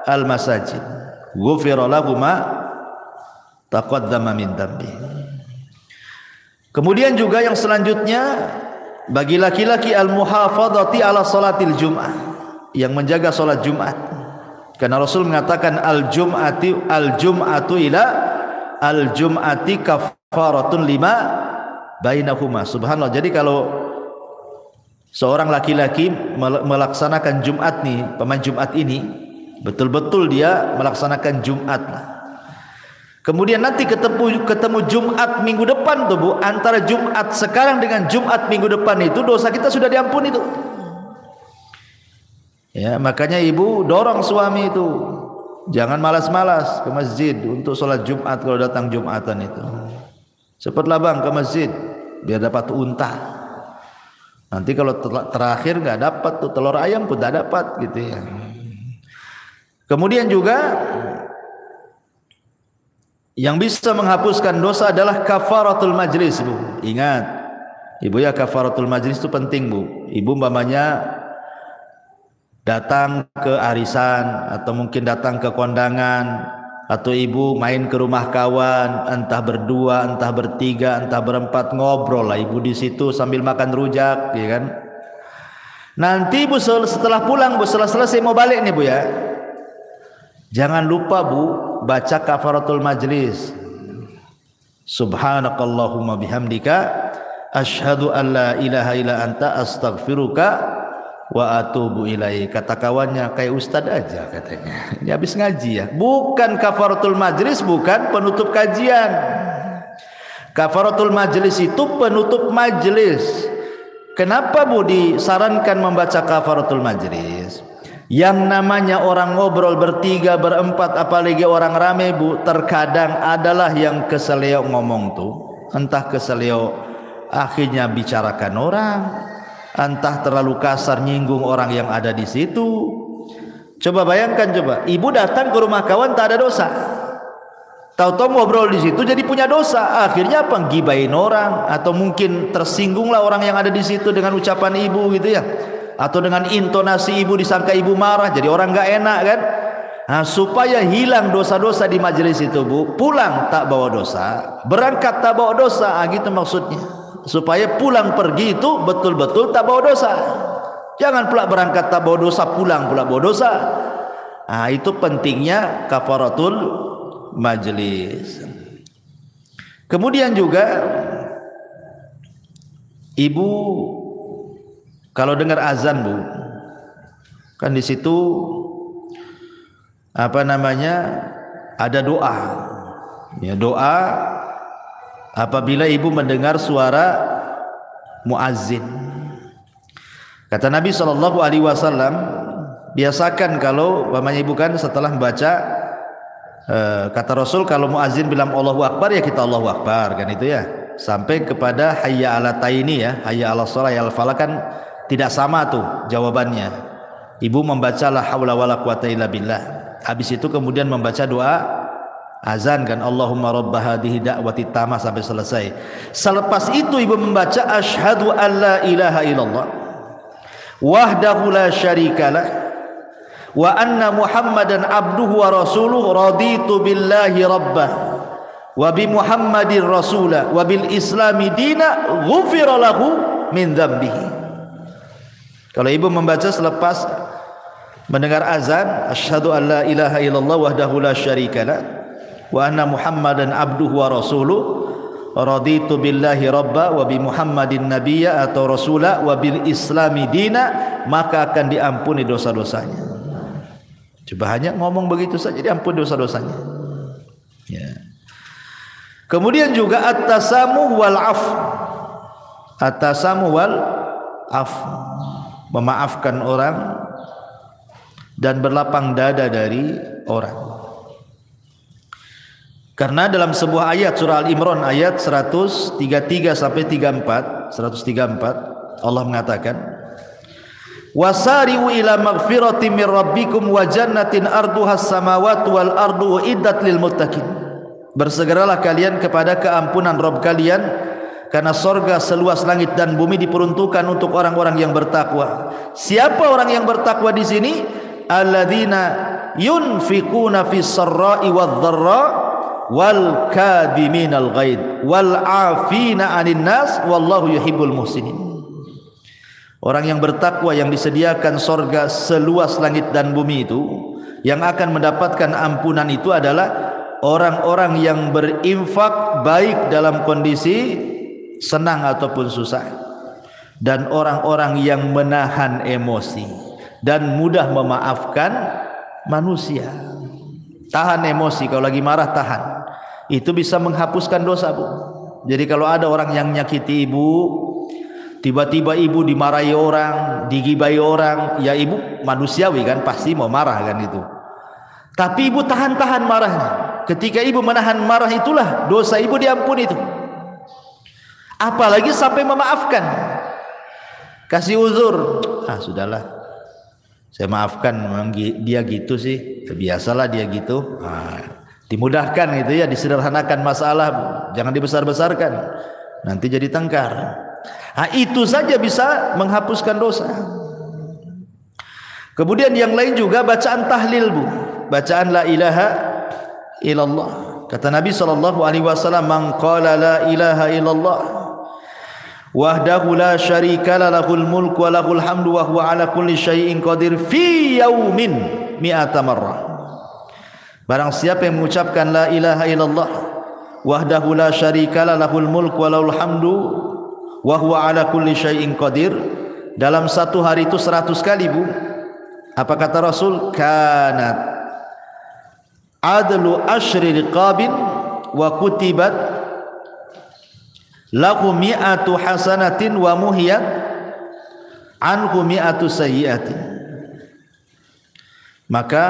al masajid ghufira lahu ma taqaddama min dhanbi. Kemudian juga yang selanjutnya, bagi laki-laki al-muhafadhati ala salatil jum'ah, yang menjaga salat Jumat. Karena Rasul mengatakan al-jum'atu ila al-jum'ati kafaratun lima bainahuma. Subhanallah. Jadi kalau seorang laki-laki melaksanakan Jumat nih, pemain Jumat ini, betul-betul dia melaksanakan Jumat. Kemudian nanti ketemu Jumat minggu depan tuh Bu, antara Jumat sekarang dengan Jumat minggu depan itu dosa kita sudah diampuni tuh. Ya, makanya ibu dorong suami itu jangan malas-malas ke masjid untuk sholat Jumat kalau datang Jumatan itu. Cepatlah bang ke masjid biar dapat unta. Nanti kalau terakhir nggak dapat tuh telur ayam pun tidak dapat gitu ya. Kemudian juga yang bisa menghapuskan dosa adalah kafaratul majlis Bu. Ingat ibu ya, kafaratul majlis itu penting Bu. Ibu umpamanya datang ke arisan atau mungkin datang ke kondangan, atau ibu main ke rumah kawan, entah berdua, entah bertiga, entah berempat, ngobrol lah ibu di situ sambil makan rujak, ya kan? Nanti ibu setelah pulang Bu, setelah selesai mau balik nih Bu ya, jangan lupa Bu baca kafaratul majlis. Subhanakallahumma bihamdika asyhadu an la ilaha illa anta astaghfiruka wa atubu ilaih. Kata kawannya kayak ustad aja katanya. Ini habis ngaji ya. Bukan kafaratul majlis, bukan penutup kajian. Kafaratul majlis itu penutup majlis. Kenapa Bu disarankan membaca kafaratul majlis? Yang namanya orang ngobrol bertiga, berempat, apalagi orang rame Bu, terkadang adalah yang keseleo ngomong tuh. Entah keseleo akhirnya bicarakan orang, entah terlalu kasar nyinggung orang yang ada di situ. Coba bayangkan, coba ibu datang ke rumah kawan tak ada dosa, tahu-tahu ngobrol di situ jadi punya dosa. Akhirnya apa? Gibain orang, atau mungkin tersinggunglah orang yang ada di situ dengan ucapan ibu gitu ya, atau dengan intonasi ibu disangka ibu marah, jadi orang nggak enak kan. Nah, supaya hilang dosa-dosa di majelis itu Bu, pulang tak bawa dosa, berangkat tak bawa dosa, gitu maksudnya. Supaya pulang pergi itu betul-betul tak bawa dosa. Jangan pula berangkat tak bawa dosa, pulang pula bawa dosa. Nah, itu pentingnya kafaratul majlis. Kemudian juga ibu kalau dengar azan Bu, kan di situ apa namanya ada doa. Ya, doa apabila ibu mendengar suara muazzin. Kata Nabi SAW, biasakan kalau umpamanya ibu kan setelah membaca, kata Rasul kalau muazzin bilang Allahu Akbar ya kita Allahu Akbar kan itu ya, sampai kepada hayya ala taini ya, hayya ala shalah ya al falah kan tidak sama tuh jawabannya. Ibu membaca la haula wala quwata illa billah, habis itu kemudian membaca doa azan kan, Allahumma rabb hadhihi da'wati tamah sampai selesai. Selepas itu ibu membaca asyhadu an la ilaha illallah wahdahu la syarikalah wa anna muhammadan abduhu wa rasuluhu raditu billahi rabbah wa bi muhammadin rasulah wa bil islami dina ghufira lahu min dzambihi. Kalau ibu membaca selepas mendengar azan asyhadu an la ilaha illallah wahdahu la syarikalah wa anna muhammadan abduhu wa rasuluh raditu billahi rabba wa bi muhammadin nabiyya atau rasula wa bil islami dina, maka akan diampuni dosa-dosanya. Coba hanya ngomong begitu saja diampuni dosa-dosanya ya. Kemudian juga at-tasamuh wal af, at-tasamuh wal af, memaafkan orang dan berlapang dada dari orang. Karena dalam sebuah ayat surah Al-Imran ayat 133 sampai 134 Allah mengatakan wasari'u ila maghfiratin min rabbikum wa jannatin arduhas samawati wal ardu uiddat lil muttaqin. Bersegeralah kalian kepada keampunan Rabb kalian, karena sorga seluas langit dan bumi diperuntukkan untuk orang-orang yang bertakwa. Siapa orang yang bertakwa di sini? Alladzina yunfiquna fis sarra'i wadh dharra wal kadhiminal ghaid wal 'afina 'anil nas wallahu yuhibbul muhsinin. Orang yang bertakwa yang disediakan sorga seluas langit dan bumi itu Yang akan mendapatkan ampunan itu adalah orang-orang yang berinfak baik dalam kondisi senang ataupun susah, dan orang-orang yang menahan emosi dan mudah memaafkan manusia. Tahan emosi, kalau lagi marah tahan. Itu bisa menghapuskan dosa, Bu. Jadi kalau ada orang yang nyakiti ibu, tiba-tiba ibu dimarahi orang, digibai orang, ya ibu manusiawi kan, pasti mau marah kan itu. Tapi ibu tahan-tahan marahnya. Ketika ibu menahan marah itulah dosa ibu diampuni itu. Apalagi sampai memaafkan, kasih uzur. Sudahlah, saya maafkan, memang dia gitu sih, biasalah dia gitu. Dimudahkan gitu ya, disederhanakan masalah, Bu. Jangan dibesar-besarkan, nanti jadi tengkar. Itu saja bisa menghapuskan dosa. Kemudian yang lain juga bacaan tahlil, Bu. Bacaan la ilaha illallah. Kata Nabi SAW, man qala la ilaha illallah wahdahu la syarika lahul mulku wa lahul hamdu wa huwa ala kulli syai'in qadir fi yaumin mi'ata marrah. Barang siapa yang mengucapkan la ilaha illallah wahdahu la syarika lahul mulku wa lahul hamdu wa huwa ala kulli syai'in qadir, dalam satu hari itu 100 kali, Bu. Apa kata Rasul? Kanat adlu asyri riqabin wa kutibat lahu mi'atu hasanatin wa muhiyat anhu mi'atu sayyiatin. Maka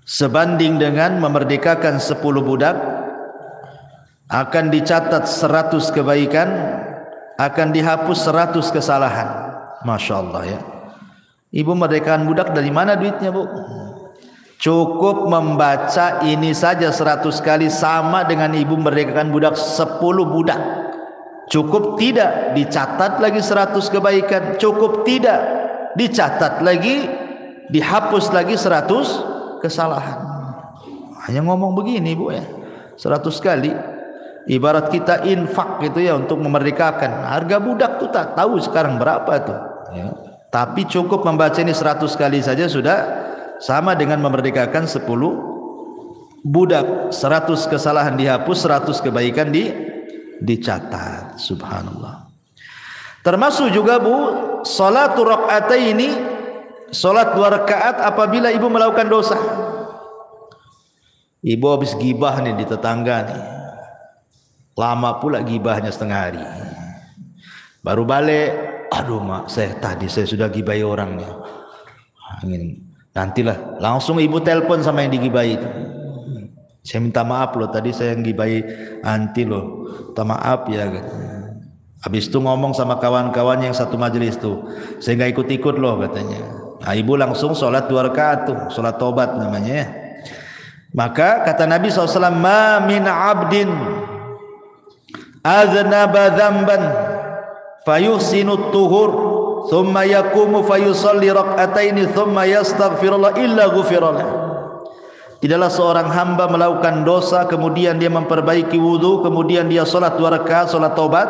sebanding dengan memerdekakan 10 budak, akan dicatat 100 kebaikan, akan dihapus 100 kesalahan. Masya Allah ya. Ibu merdekakan budak dari mana duitnya, Bu? Cukup membaca ini saja 100 kali sama dengan ibu merdekakan budak 10 budak. Cukup tidak dicatat lagi 100 kebaikan, cukup tidak dicatat lagi, dihapus lagi 100 kesalahan. Hanya ngomong begini, Bu ya, 100 kali. Ibarat kita infak gitu ya, untuk memerdekakan. Harga budak tuh tak tahu sekarang berapa tuh ya. Tapi cukup membaca ini 100 kali saja sudah sama dengan memerdekakan 10 budak. 100 kesalahan dihapus, 100 kebaikan dicatat. Subhanallah. Termasuk juga, Bu, salatu rakaataini, salat 2 rakaat apabila ibu melakukan dosa. Ibu habis gibah nih di tetangga nih, lama pula gibahnya setengah hari, baru balik, aduh mak, tadi saya sudah gibai orang nih. Nantilah, langsung ibu telepon sama yang digibai itu. Saya minta maaf loh, tadi saya yang gibai anti loh, minta maaf ya. Habis itu ngomong sama kawan-kawan yang satu majelis tuh, saya nggak ikut-ikut loh katanya. Nah, ibu langsung sholat 2 rakaat tuh, sholat tobat namanya ya. Maka kata Nabi SAW, ma min abdin aznaba dzamban fayuhsinu tuhur thumma yaqumu fayusalli rak'ataini thumma yastaghfirullah illa ghufirallah. Tidaklah seorang hamba melakukan dosa kemudian dia memperbaiki wudu, kemudian dia salat 2 rakaat, salat taubat,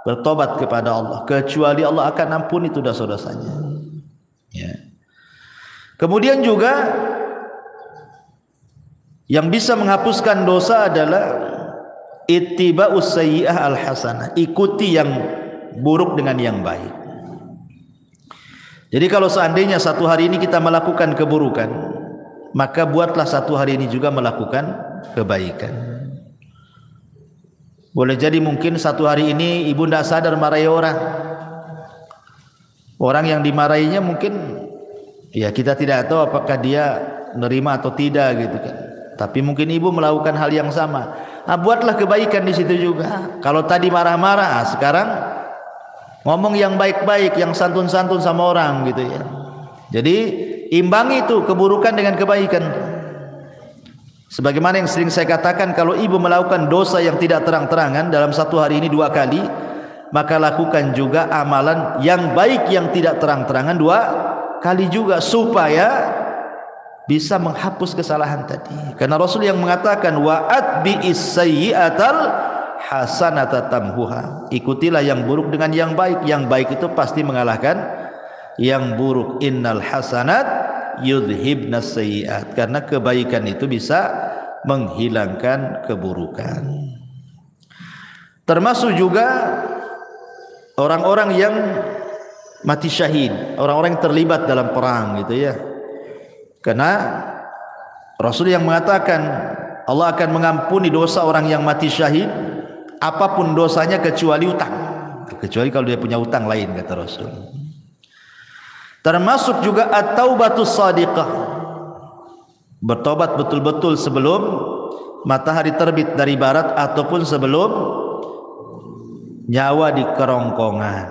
bertobat kepada Allah, kecuali Allah akan ampuni itu dosa-dosanya ya. Kemudian juga yang bisa menghapuskan dosa adalah ittiba'us sayyi'ah al-hasanah, ikuti yang buruk dengan yang baik. Jadi kalau seandainya satu hari ini kita melakukan keburukan, maka buatlah satu hari ini juga melakukan kebaikan. Boleh jadi mungkin satu hari ini ibu tidak sadar marahi orang. Orang yang dimarahinya mungkin ya kita tidak tahu apakah dia menerima atau tidak gitu kan. Tapi mungkin ibu melakukan hal yang sama. Buatlah kebaikan di situ juga. Kalau tadi marah-marah, sekarang ngomong yang baik-baik, yang santun-santun sama orang gitu ya. Jadi imbangi itu keburukan dengan kebaikan. Sebagaimana yang sering saya katakan, kalau ibu melakukan dosa yang tidak terang-terangan dalam satu hari ini 2 kali, maka lakukan juga amalan yang baik yang tidak terang-terangan 2 kali juga, supaya bisa menghapus kesalahan tadi. Karena Rasul yang mengatakan wa atbi'is sayyi'atal hasanata tamhuha, ikutilah yang buruk dengan yang baik. Yang baik itu pasti mengalahkan yang buruk. Innal hasanat yudhibnas sayyi'at, karena kebaikan itu bisa menghilangkan keburukan. Termasuk juga orang-orang yang mati syahid, orang-orang yang terlibat dalam perang gitu ya. Karena Rasul yang mengatakan Allah akan mengampuni dosa orang yang mati syahid apapun dosanya kecuali utang. Kecuali kalau dia punya utang lain, kata Rasul. Termasuk juga at-taubatus shadiqah, bertobat betul-betul sebelum matahari terbit dari barat ataupun sebelum nyawa di kerongkongan.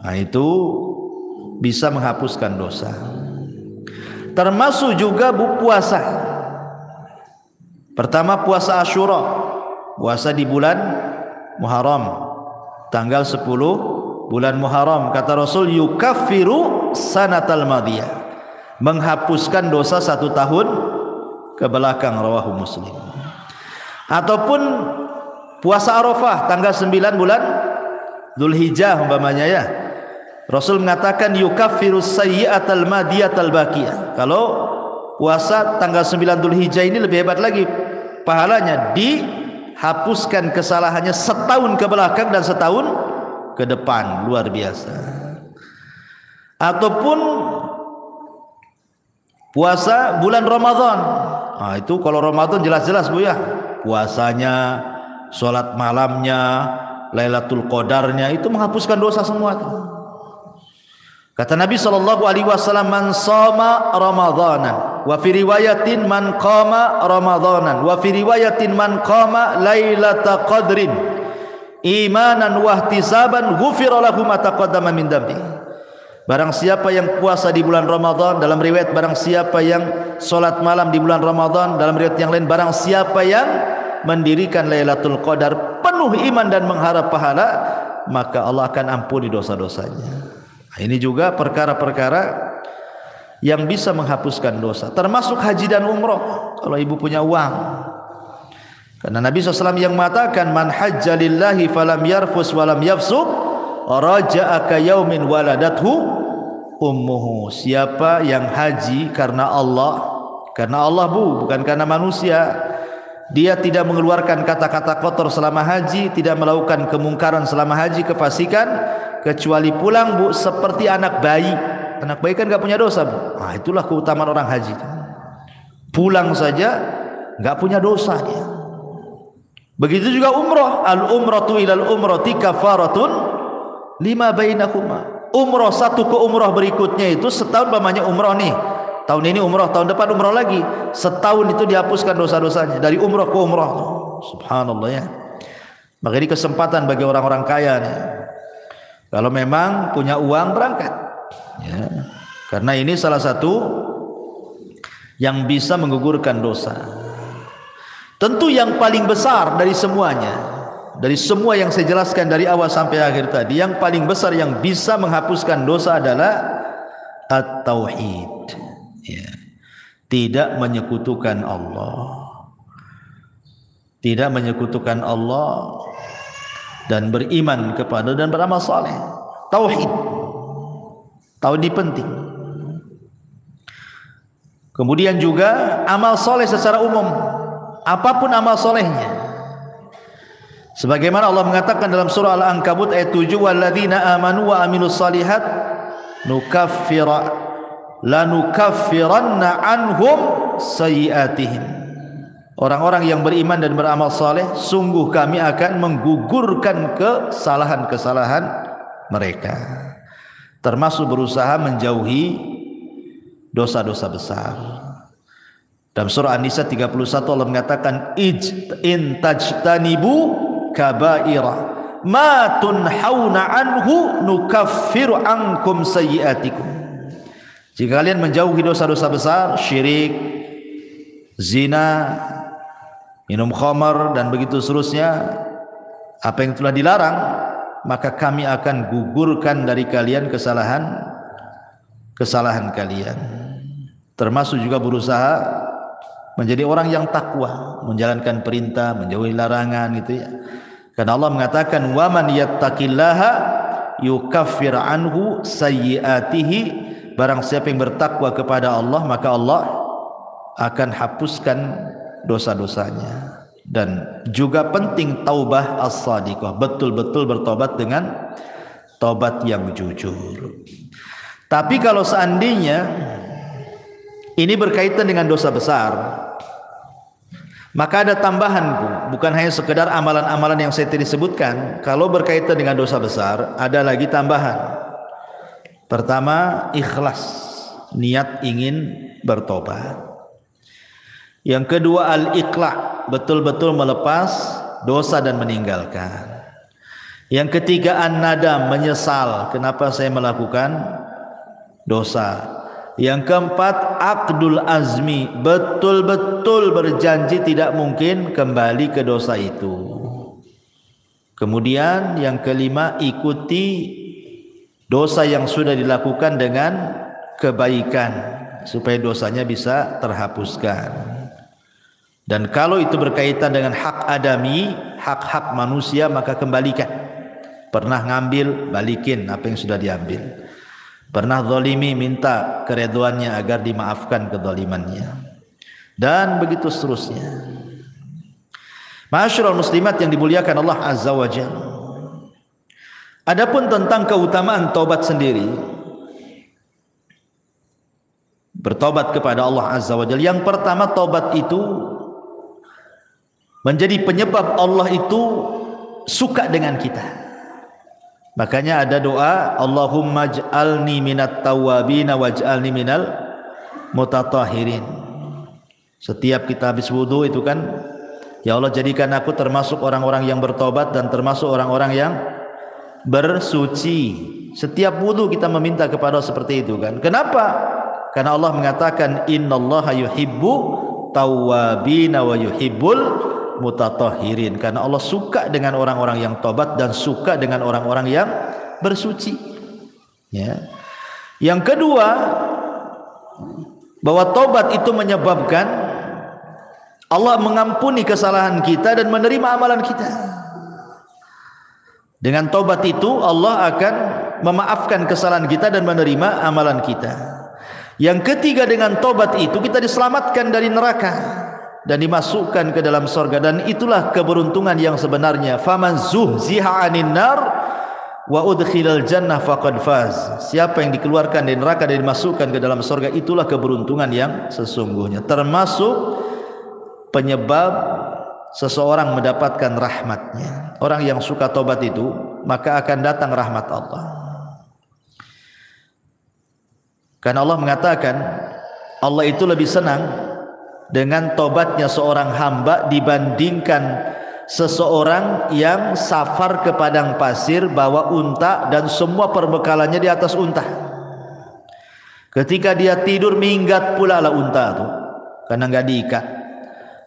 Nah, itu bisa menghapuskan dosa. Termasuk juga puasa. Pertama puasa Asyura, puasa di bulan Muharram, tanggal 10 bulan Muharram. Kata Rasul, yukaffiru sanatal madiyah, menghapuskan dosa 1 tahun ke belakang, rawahu Muslim. Ataupun puasa Arafah tanggal 9 bulan Dzulhijjah umpamanya ya. Rasul mengatakan yukaffiru sayyi'atal madiyatal baqiyah. Kalau puasa tanggal 9 Dzulhijjah ini lebih hebat lagi pahalanya, dihapuskan kesalahannya setahun ke belakang dan setahun ke depan, luar biasa. Ataupun puasa bulan Ramadan. Nah, itu kalau Ramadan jelas-jelas Bu ya, puasanya, sholat malamnya, Lailatul Qadarnya, itu menghapuskan dosa semua tuh. Kata Nabi SAW, man shoma Ramadanan, wa fi riwayatin man qama Ramadanan, wa fi riwayatin man qama Lailatul Qadrin imanan wa ihtisaban ghufira lahu ma taqaddama min dhanbi. Barang siapa yang puasa di bulan Ramadan, dalam riwayat barang siapa yang salat malam di bulan Ramadan, dalam riwayat yang lain barang siapa yang mendirikan Lailatul Qadar penuh iman dan mengharap pahala, maka Allah akan ampuni dosa-dosanya. Nah, ini juga perkara-perkara yang bisa menghapuskan dosa, termasuk haji dan umroh kalau ibu punya uang. Karena Nabi SAW yang mengatakan, man hajja lillahi falam yarfus walam yafsuq raja'a ka yaumin waladathu ummuhu. Siapa yang haji karena Allah Bu, bukan karena manusia, dia tidak mengeluarkan kata-kata kotor selama haji, tidak melakukan kemungkaran selama haji, kefasikan, kecuali pulang Bu seperti anak bayi. Anak bayi kan gak punya dosa Bu. Nah, itulah keutamaan orang haji. Pulang saja gak punya dosa dia. Begitu juga umroh. Al-umratu ilal umrati kafaratun lima bainahuma. Umroh satu ke umroh berikutnya itu setahun namanya umroh nih. Tahun ini umroh, tahun depan umroh lagi. Setahun itu dihapuskan dosa-dosanya dari umroh ke umroh. Subhanallah ya. Maka ini kesempatan bagi orang-orang kaya nih. Kalau memang punya uang berangkat ya. Karena ini salah satu yang bisa menggugurkan dosa. Tentu yang paling besar dari semuanya, dari semua yang saya jelaskan dari awal sampai akhir tadi, yang paling besar yang bisa menghapuskan dosa adalah at-tauhid ya. Tidak menyekutukan Allah, tidak menyekutukan Allah, dan beriman kepada dan beramal saleh. Tauhid, tauhid penting. Kemudian juga amal saleh secara umum, apapun amal solehnya. Sebagaimana Allah mengatakan dalam surah Al-Ankabut ayat 7, walladzina amanu wa amilus salihat lanukaffiranna anhum sayyiatihim. Orang-orang yang beriman dan beramal saleh, sungguh kami akan menggugurkan kesalahan-kesalahan mereka, termasuk berusaha menjauhi dosa-dosa besar. Dalam surah An-Nisa 31 Allah mengatakan, in tajtanibu kabaira ma tunhauna anhu nukaffiru ankum sayyiatikum. Jika kalian menjauhi dosa-dosa besar, syirik, zina, minum khamar dan begitu seterusnya, apa yang telah dilarang, maka kami akan gugurkan dari kalian kesalahan kalian. Termasuk juga berusaha menjadi orang yang takwa, menjalankan perintah, menjauhi larangan gitu ya. Karena Allah mengatakan, wa man yattaqillaha yukaffir anhu sayyiatihi barang siapa yang bertakwa kepada Allah maka Allah akan hapuskan dosa-dosanya. Dan juga penting taubah as-sadiqah, betul-betul bertobat dengan tobat yang jujur. Tapi kalau seandainya ini berkaitan dengan dosa besar, maka ada tambahan, bukan hanya sekedar amalan-amalan yang saya tadi sebutkan. Kalau berkaitan dengan dosa besar, ada lagi tambahan. Pertama, ikhlas, niat ingin bertobat. Yang kedua, al-iqla', betul-betul melepas dosa dan meninggalkan. Yang ketiga, an-nadam, menyesal, kenapa saya melakukan dosa. Yang keempat, aqdul azmi, betul-betul berjanji tidak mungkin kembali ke dosa itu. Kemudian yang kelima, ikuti dosa yang sudah dilakukan dengan kebaikan supaya dosanya bisa terhapuskan. Dan kalau itu berkaitan dengan hak adami, hak-hak manusia, maka kembalikan. Pernah ngambil, balikin apa yang sudah diambil. Pernah zalimi, minta keridhaannya agar dimaafkan kezalimannya. Dan begitu seterusnya. Ma'asyiral muslimat yang dimuliakan Allah Azza wa Jalla. Adapun tentang keutamaan taubat sendiri, bertobat kepada Allah Azza wa Jalla, yang pertama, taubat itu menjadi penyebab Allah itu suka dengan kita. Makanya ada doa, Allahumma ij'alni minat tawwabin waj'alni minal mutatahhirin. Setiap kita habis wudu itu kan, ya Allah jadikan aku termasuk orang-orang yang bertobat dan termasuk orang-orang yang bersuci. Setiap wudu kita meminta kepada Allah seperti itu kan. Kenapa? Karena Allah mengatakan innallaha yuhibbu tawwabin wa yuhibbul mutatahhirin, karena Allah suka dengan orang-orang yang tobat dan suka dengan orang-orang yang bersuci. Ya. Yang kedua, bahwa tobat itu menyebabkan Allah mengampuni kesalahan kita dan menerima amalan kita. Dengan tobat itu Allah akan memaafkan kesalahan kita dan menerima amalan kita. Yang ketiga, dengan tobat itu kita diselamatkan dari neraka dan dimasukkan ke dalam surga, dan itulah keberuntungan yang sebenarnya. Faman zuhziha 'anil nar wa udkhilal jannah faqad faz. Siapa yang dikeluarkan dari neraka dan dimasukkan ke dalam surga, itulah keberuntungan yang sesungguhnya. Termasuk penyebab seseorang mendapatkan rahmatnya. Orang yang suka tobat itu, maka akan datang rahmat Allah. Karena Allah mengatakan, Allah itu lebih senang dengan tobatnya seorang hamba dibandingkan seseorang yang safar ke padang pasir bawa unta dan semua perbekalannya di atas unta. Ketika dia tidur, minggat pula lah unta itu karena nggak diikat.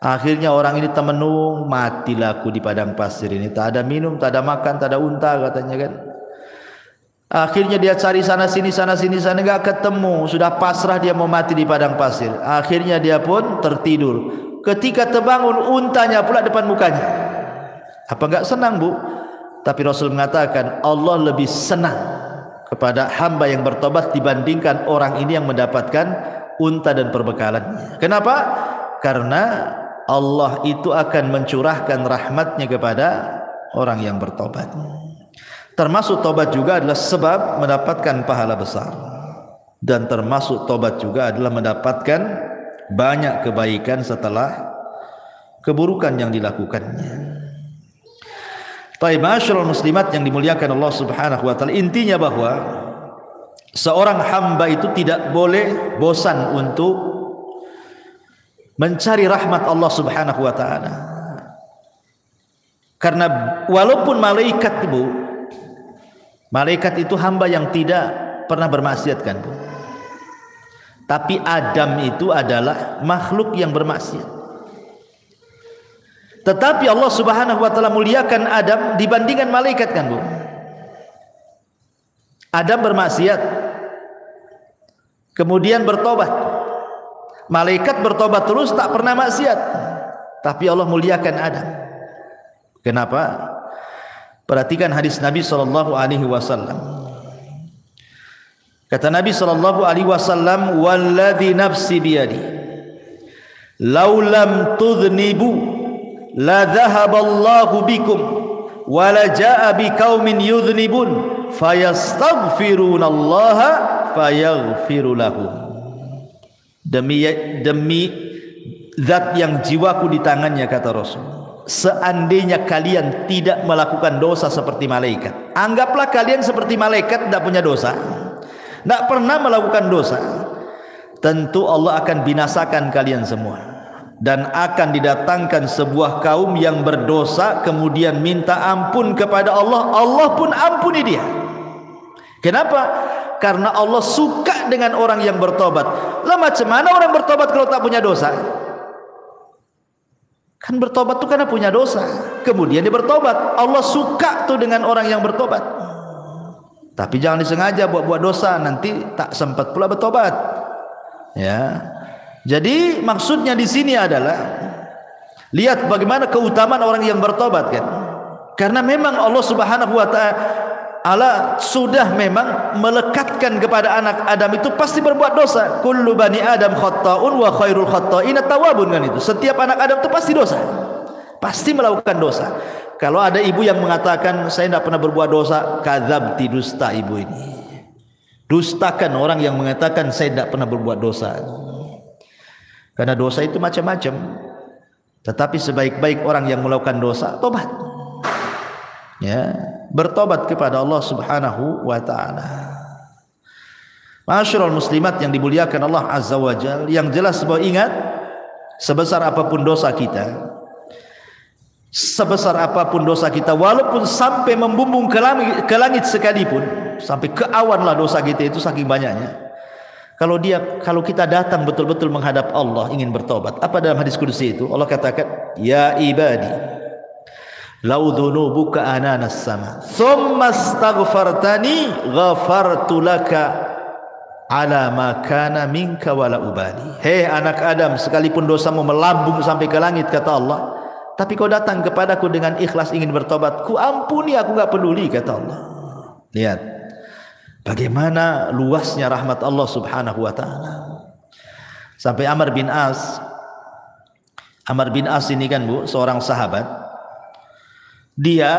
Akhirnya orang ini temenung, matilah aku di padang pasir ini, tak ada minum, tak ada makan, tak ada unta katanya kan. Akhirnya dia cari sana sini nggak ketemu, sudah pasrah dia mau mati di padang pasir. Akhirnya dia pun tertidur. Ketika terbangun, untanya pula depan mukanya. Apa nggak senang, Bu? Tapi Rasul mengatakan Allah lebih senang kepada hamba yang bertobat dibandingkan orang ini yang mendapatkan unta dan perbekalannya. Kenapa? Karena Allah itu akan mencurahkan rahmatnya kepada orang yang bertobat. Termasuk tobat juga adalah sebab mendapatkan pahala besar, dan termasuk tobat juga adalah mendapatkan banyak kebaikan setelah keburukan yang dilakukannya. Baik, ma'asyiral muslimat yang dimuliakan Allah Subhanahu wa taala, intinya bahwa seorang hamba itu tidak boleh bosan untuk mencari rahmat Allah Subhanahu wa taala. Karena walaupun malaikat, Bu, malaikat itu hamba yang tidak pernah bermaksiat kan, Bu. Tapi Adam itu adalah makhluk yang bermaksiat. Tetapi Allah Subhanahu wa taala muliakan Adam dibandingkan malaikat kan, Bu. Adam bermaksiat, kemudian bertobat. Malaikat bertobat terus, tak pernah maksiat. Tapi Allah muliakan Adam. Kenapa? Perhatikan hadis Nabi SAW. Kata Nabi sallallahu alaihi wasallam, "Walladzi nafsi biyadi, law lam tudhnibu la dhahaballahu bikum wa la jaa biqaumin yudhnibun fayastaghfirunallaha fayaghfiru lahum." Demi zat yang jiwaku di tangannya, kata Rasul, seandainya kalian tidak melakukan dosa seperti malaikat, anggaplah kalian seperti malaikat, tidak punya dosa, tidak pernah melakukan dosa, tentu Allah akan binasakan kalian semua, dan akan didatangkan sebuah kaum yang berdosa kemudian minta ampun kepada Allah, Allah pun ampuni dia. Kenapa? Karena Allah suka dengan orang yang bertobat. Lah macam mana orang bertobat kalau tak punya dosa? Kan bertobat tuh karena punya dosa, kemudian dia bertobat. Allah suka tuh dengan orang yang bertobat. Tapi jangan disengaja buat dosa, nanti tak sempat pula bertobat. Ya. Jadi maksudnya di sini adalah lihat bagaimana keutamaan orang yang bertobat kan. Karena memang Allah Subhanahu wa taala sudah memang melekatkan kepada anak Adam itu pasti berbuat dosa. Kullu bani Adam khata'un wa khairul khata'ina tawwabun, kan itu. Setiap anak Adam itu pasti dosa. Pasti melakukan dosa. Kalau ada ibu yang mengatakan saya tidak pernah berbuat dosa, kadzabti, dusta ibu ini. Dustakan orang yang mengatakan saya tidak pernah berbuat dosa. Karena dosa itu macam-macam. Tetapi sebaik-baik orang yang melakukan dosa, tobat. Ya, bertobat kepada Allah Subhanahu wa taala. Ma'asyiral muslimat yang dimuliakan Allah Azza wa Jalla, yang jelas bahwa ingat, sebesar apapun dosa kita, sebesar apapun dosa kita, walaupun sampai membumbung ke langit sekalipun, sampai ke awan lah dosa kita itu saking banyaknya. Kalau kita datang betul-betul menghadap Allah ingin bertobat, apa dalam hadis qudsi itu? Allah katakan, "Ya ibadi, law dhunubuka ananas sama, thumma astaghfartani ghafartu laka ala ma kana minka wala ubali." Hei anak Adam, sekalipun dosamu melambung sampai ke langit, kata Allah, tapi kau datang kepadaku dengan ikhlas ingin bertobat, ku ampuni, aku enggak peduli, kata Allah. Lihat bagaimana luasnya rahmat Allah Subhanahu wa taala. Sampai Amr bin As ini kan Bu, seorang sahabat, dia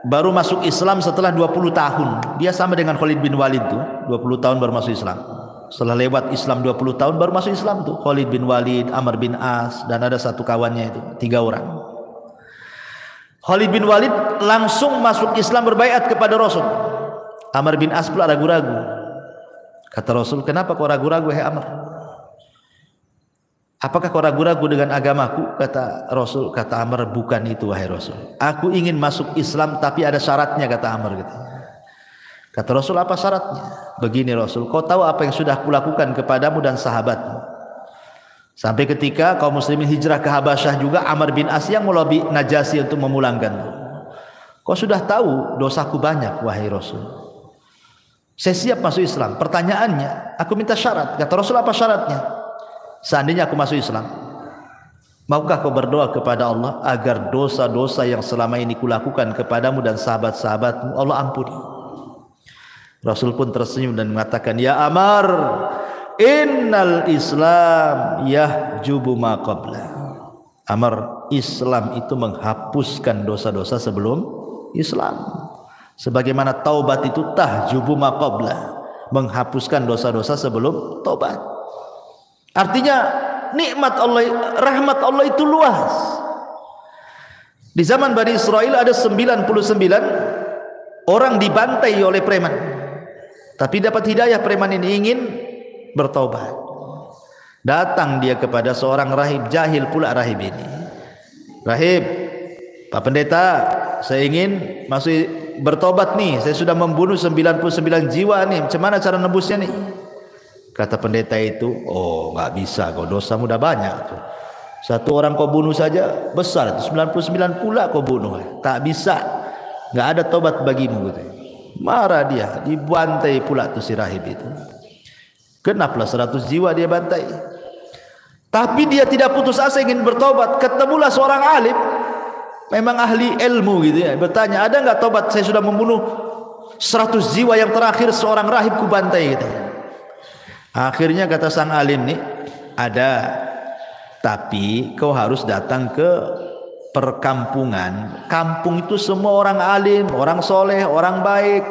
baru masuk Islam setelah 20 tahun. Dia sama dengan Khalid bin Walid tuh, 20 tahun baru masuk Islam. Setelah lewat Islam 20 tahun baru masuk Islam tuh, Khalid bin Walid, Amr bin As, dan ada satu kawannya itu, 3 orang. Khalid bin Walid langsung masuk Islam, berbaiat kepada Rasul. Amr bin As pula ragu-ragu. Kata Rasul, "Kenapa kau ragu-ragu, hai Amr? Apakah kau ragu-ragu dengan agamaku?" Kata Rasul, kata Amr, "Bukan itu wahai Rasul. Aku ingin masuk Islam tapi ada syaratnya," kata Amr. Kata Rasul, "Apa syaratnya?" "Begini Rasul, kau tahu apa yang sudah kulakukan kepadamu dan sahabatmu. Sampai ketika kaum muslimin hijrah ke Habasyah juga, Amr bin As yang melobi Najasyi untuk memulangkan. Kau sudah tahu dosaku banyak wahai Rasul. Saya siap masuk Islam. Pertanyaannya, aku minta syarat." Kata Rasul, "Apa syaratnya?" "Seandainya aku masuk Islam, maukah kau berdoa kepada Allah agar dosa-dosa yang selama ini kulakukan kepadamu dan sahabat-sahabatmu Allah ampuni?" Rasul pun tersenyum dan mengatakan, "Ya Amr, innal Islam yahjubu ma qabla." Amr, Islam itu menghapuskan dosa-dosa sebelum Islam. Sebagaimana taubat itu tahjubu ma qabla, menghapuskan dosa-dosa sebelum taubat. Artinya nikmat Allah, rahmat Allah itu luas. Di zaman Bani Israel ada 99 orang dibantai oleh preman, tapi dapat hidayah. Preman ini ingin bertaubat. Datang dia kepada seorang rahib, jahil pula rahib ini. "Rahib, Pak Pendeta, saya ingin masuk bertobat nih, saya sudah membunuh 99 jiwa nih, macam mana cara nebusnya nih?" Kata pendeta itu, "Oh, nggak bisa, kau dosamu udah banyak tuh. Satu orang kau bunuh saja besar, 99 pula kau bunuh, tak bisa, nggak ada tobat bagimu." Gitu. Marah dia, dibantai pula tuh si rahib itu. Genaplah 100 jiwa dia bantai. Tapi dia tidak putus asa ingin bertobat. Ketemulah seorang alim, memang ahli ilmu gitu ya, bertanya, "Ada nggak tobat? Saya sudah membunuh 100 jiwa yang terakhir seorang rahib ku bantai gitu. Akhirnya kata sang alim nih, ada, tapi kau harus datang ke perkampungan. Kampung itu semua orang alim, orang soleh, orang baik.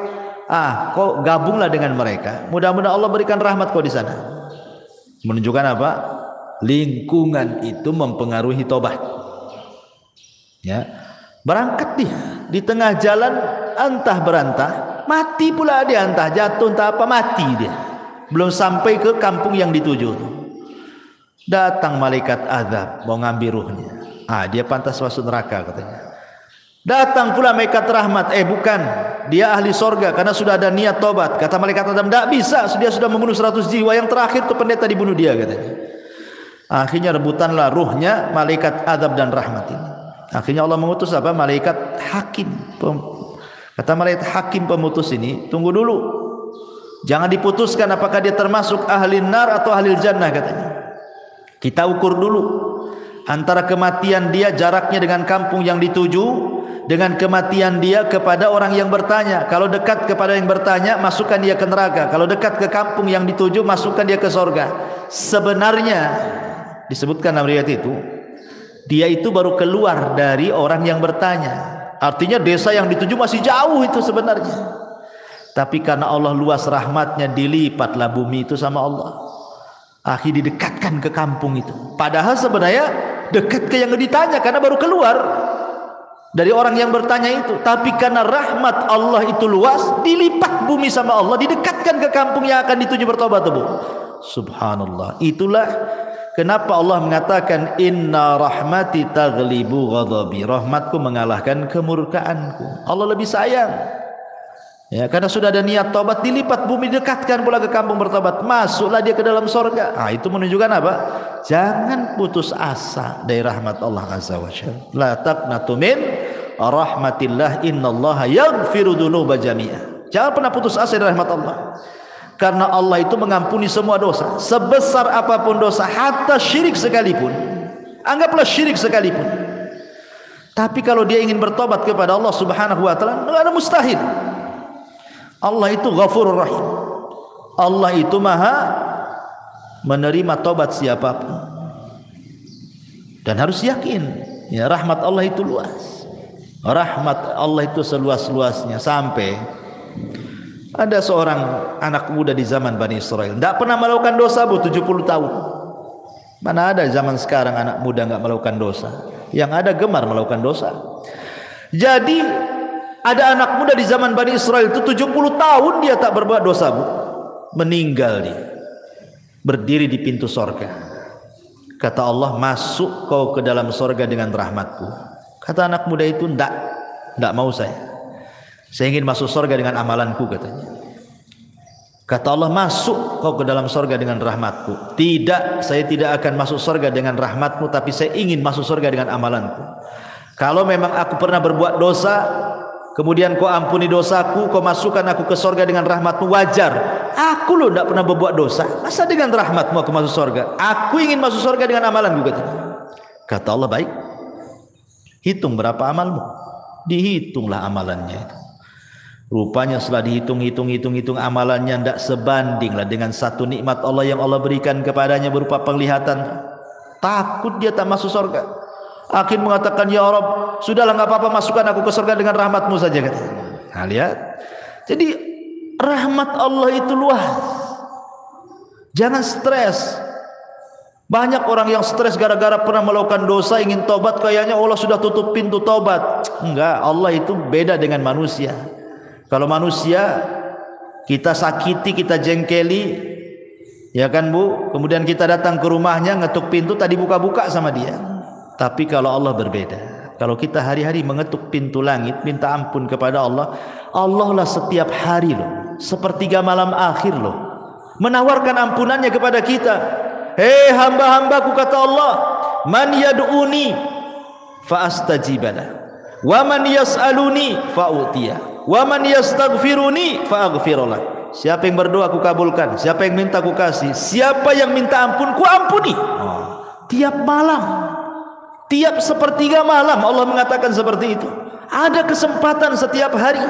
Kau gabunglah dengan mereka. Mudah-mudahan Allah berikan rahmat kau di sana. Menunjukkan apa? Lingkungan itu mempengaruhi tobat. Ya, berangkat dia di tengah jalan, entah berantah, mati pula dia, entah jatuh entah apa, mati dia. Belum sampai ke kampung yang dituju, datang malaikat azab mau ngambil ruhnya. Dia pantas masuk neraka katanya. Datang pula malaikat rahmat, bukan, dia ahli sorga karena sudah ada niat tobat. Kata malaikat azab, tidak bisa, dia sudah membunuh 100 jiwa, yang terakhir tuh pendeta dibunuh dia katanya. Akhirnya rebutanlah ruhnya malaikat azab dan rahmat ini. Akhirnya Allah mengutus apa? Malaikat hakim. Kata malaikat hakim pemutus ini, tunggu dulu, jangan diputuskan apakah dia termasuk ahli nar atau ahli jannah katanya. Kita ukur dulu antara kematian dia jaraknya dengan kampung yang dituju, dengan kematian dia kepada orang yang bertanya. Kalau dekat kepada yang bertanya, masukkan dia ke neraka. Kalau dekat ke kampung yang dituju, masukkan dia ke sorga. Sebenarnya disebutkan dalam riwayat itu, dia itu baru keluar dari orang yang bertanya. Artinya desa yang dituju masih jauh itu sebenarnya. Tapi karena Allah luas rahmatnya, dilipatlah bumi itu sama Allah. Akhirnya didekatkan ke kampung itu. Padahal sebenarnya dekat ke yang ditanya karena baru keluar dari orang yang bertanya itu. Tapi karena rahmat Allah itu luas, dilipat bumi sama Allah, didekatkan ke kampung yang akan dituju bertobat. Subhanallah. Itulah kenapa Allah mengatakan inna rahmati taghlibu ghadabi. Rahmatku mengalahkan kemurkaanku. Allah lebih sayang. Ya, karena sudah ada niat tobat, dilipat bumi, dekatkan pula ke kampung bertobat, masuklah dia ke dalam sorga. Itu menunjukkan apa? Jangan putus asa dari rahmat Allah Azza wa Jalla. La taqnatu min rahmatillah, innallaha yaghfiru dzunuba jami'a. Jangan pernah putus asa dari rahmat Allah. Karena Allah itu mengampuni semua dosa, sebesar apapun dosa, hatta syirik sekalipun. Anggaplah syirik sekalipun. Tapi kalau dia ingin bertobat kepada Allah Subhanahu wa taala, enggak ada mustahil. Allah itu Ghafurur Rahim. Allah itu Maha menerima tobat siapapun. Dan harus yakin, ya, rahmat Allah itu luas. Rahmat Allah itu seluas-luasnya, sampai ada seorang anak muda di zaman Bani Israel, tidak pernah melakukan dosa 70 tahun. Mana ada zaman sekarang anak muda nggak melakukan dosa? Yang ada gemar melakukan dosa. Jadi ada anak muda di zaman Bani Israel itu 70 tahun dia tak berbuat dosa, meninggal dia, berdiri di pintu sorga. Kata Allah, masuk kau ke dalam sorga dengan rahmatku. Kata anak muda itu, tidak mau saya ingin masuk sorga dengan amalanku katanya. Kata Allah, masuk kau ke dalam sorga dengan rahmatku. Tidak, saya tidak akan masuk sorga dengan rahmatmu, tapi saya ingin masuk sorga dengan amalanku. Kalau memang aku pernah berbuat dosa, kemudian kau ampuni dosaku, kau masukkan aku ke sorga dengan rahmatmu, wajar. Aku loh tidak pernah berbuat dosa, masa dengan rahmatmu aku masuk sorga? Aku ingin masuk sorga dengan amalanku katanya. Kata Allah, baik, hitung berapa amalmu. Dihitunglah amalannya itu. Rupanya setelah dihitung amalannya tidak sebandinglah dengan satu nikmat Allah yang Allah berikan kepadanya berupa penglihatan. Takut dia tak masuk sorga. Akhir mengatakan, ya Rabb, sudahlah, nggak apa-apa, masukkan aku ke surga dengan rahmatmu saja katanya. Nah, lihat, jadi rahmat Allah itu luas. Jangan stres. Banyak orang yang stres gara-gara pernah melakukan dosa, ingin tobat, kayaknya Allah sudah tutup pintu tobat. Enggak, Allah itu beda dengan manusia. Kalau manusia kita sakiti, kita jengkeli, ya kan Bu, kemudian kita datang ke rumahnya, ngetuk pintu, tadi buka-buka sama dia. Tapi kalau Allah berbeda. Kalau kita hari-hari mengetuk pintu langit, minta ampun kepada Allah, Allah lah setiap hari loh, sepertiga malam akhir loh, menawarkan ampunannya kepada kita. Hei hamba-hambaku, kata Allah, man yad'uni fa astajibalah, wa man yas'aluni fa utiya, wa man yastaghfiruni fa aghfirullah. Siapa yang berdoa aku kabulkan, siapa yang minta aku kasih, siapa yang minta ampun ku ampuni. Tiap malam, tiap sepertiga malam Allah mengatakan seperti itu. Ada kesempatan setiap hari.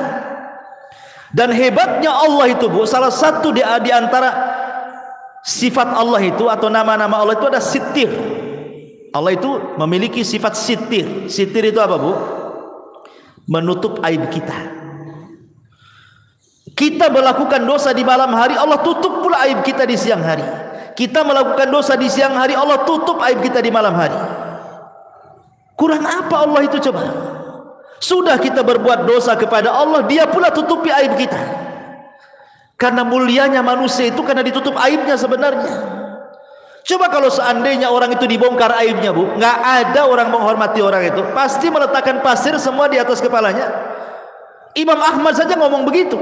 Dan hebatnya Allah itu, Bu, salah satu di antara sifat Allah itu atau nama-nama Allah itu ada sitir. Allah itu memiliki sifat sitir. Sitir itu apa, Bu? Menutup aib kita. Kita melakukan dosa di malam hari, Allah tutup pula aib kita di siang hari. Kita melakukan dosa di siang hari, Allah tutup aib kita di malam hari. Kurang apa Allah itu coba? Sudah kita berbuat dosa kepada Allah, Dia pula tutupi aib kita. Karena mulianya manusia itu karena ditutup aibnya sebenarnya. Coba kalau seandainya orang itu dibongkar aibnya, Bu, nggak ada orang menghormati orang itu, pasti meletakkan pasir semua di atas kepalanya. Imam Ahmad saja ngomong begitu.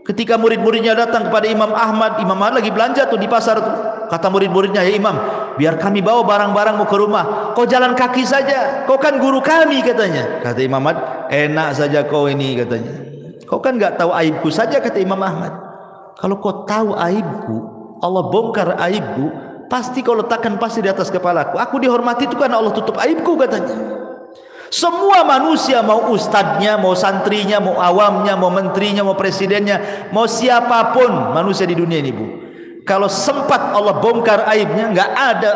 Ketika murid-muridnya datang kepada Imam Ahmad lagi belanja tuh di pasar tuh. Kata murid-muridnya, "Ya Imam, biar kami bawa barang-barangmu ke rumah. Kau jalan kaki saja. Kau kan guru kami," katanya. Kata Imam Ahmad, "Enak saja kau ini," katanya. "Kau kan nggak tahu aibku saja," kata Imam Ahmad. "Kalau kau tahu aibku, Allah bongkar aibku, pasti kau letakkan pasir di atas kepalaku. Aku dihormati itu karena Allah tutup aibku," katanya. Semua manusia, mau ustadznya, mau santrinya, mau awamnya, mau menterinya, mau presidennya, mau siapapun manusia di dunia ini, Bu, kalau sempat Allah bongkar aibnya, nggak ada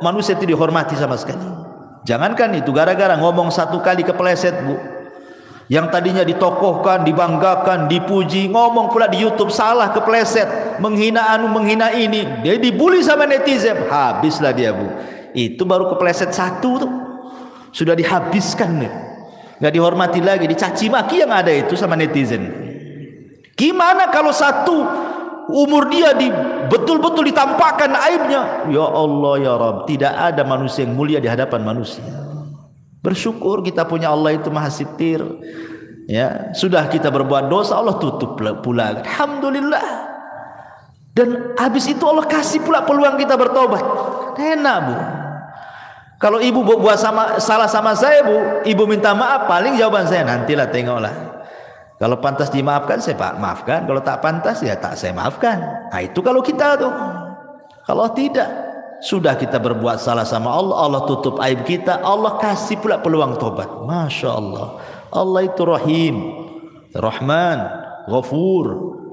manusia itu dihormati sama sekali. Jangankan itu, gara-gara ngomong satu kali kepleset, Bu, yang tadinya ditokohkan, dibanggakan, dipuji, ngomong pula di YouTube salah, kepleset, menghina anu, menghina ini, dia dibully sama netizen, habislah dia, Bu. Itu baru kepleset satu tuh, sudah dihabiskan nih, nggak dihormati lagi, dicaci maki yang ada itu sama netizen. Gimana kalau satu umur dia betul-betul ditampakkan aibnya? Ya Allah ya Rabb, tidak ada manusia yang mulia di hadapan manusia. Bersyukur kita punya Allah itu maha sitir. Ya, sudah kita berbuat dosa, Allah tutup pula. Alhamdulillah. Dan habis itu Allah kasih pula peluang kita bertobat. Enak, Bu. Kalau ibu buat salah sama saya, Bu, ibu minta maaf, paling jawaban saya, nantilah tengoklah. Kalau pantas dimaafkan, saya maafkan. Kalau tak pantas, ya tak saya maafkan. Nah itu kalau kita tuh. Kalau tidak, sudah kita berbuat salah sama Allah, Allah tutup aib kita, Allah kasih pula peluang tobat. Masya Allah. Allah itu Rahim, Rahman, Ghafur,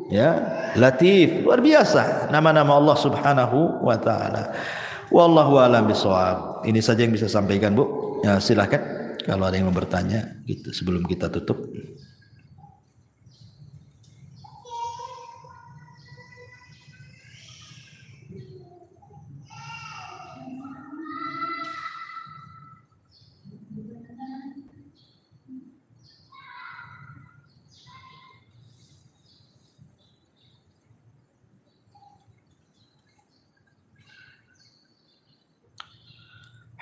ya, Latif. Luar biasa nama-nama Allah Subhanahu wa ta'ala. Wallahu a'lam bishawab. Ini saja yang bisa sampaikan, Bu. Ya, silahkan kalau ada yang mau bertanya gitu sebelum kita tutup.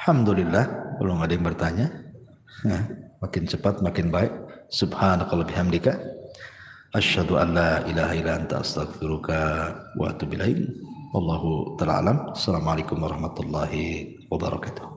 Alhamdulillah, belum ada yang bertanya. Nah, makin cepat makin baik. Subhanakallahumma bihamdika asyhadu an la ilaha illa anta astaghfiruka wa atubu ilaik. Wallahu ta'ala alam. Assalamualaikum warahmatullahi wabarakatuh.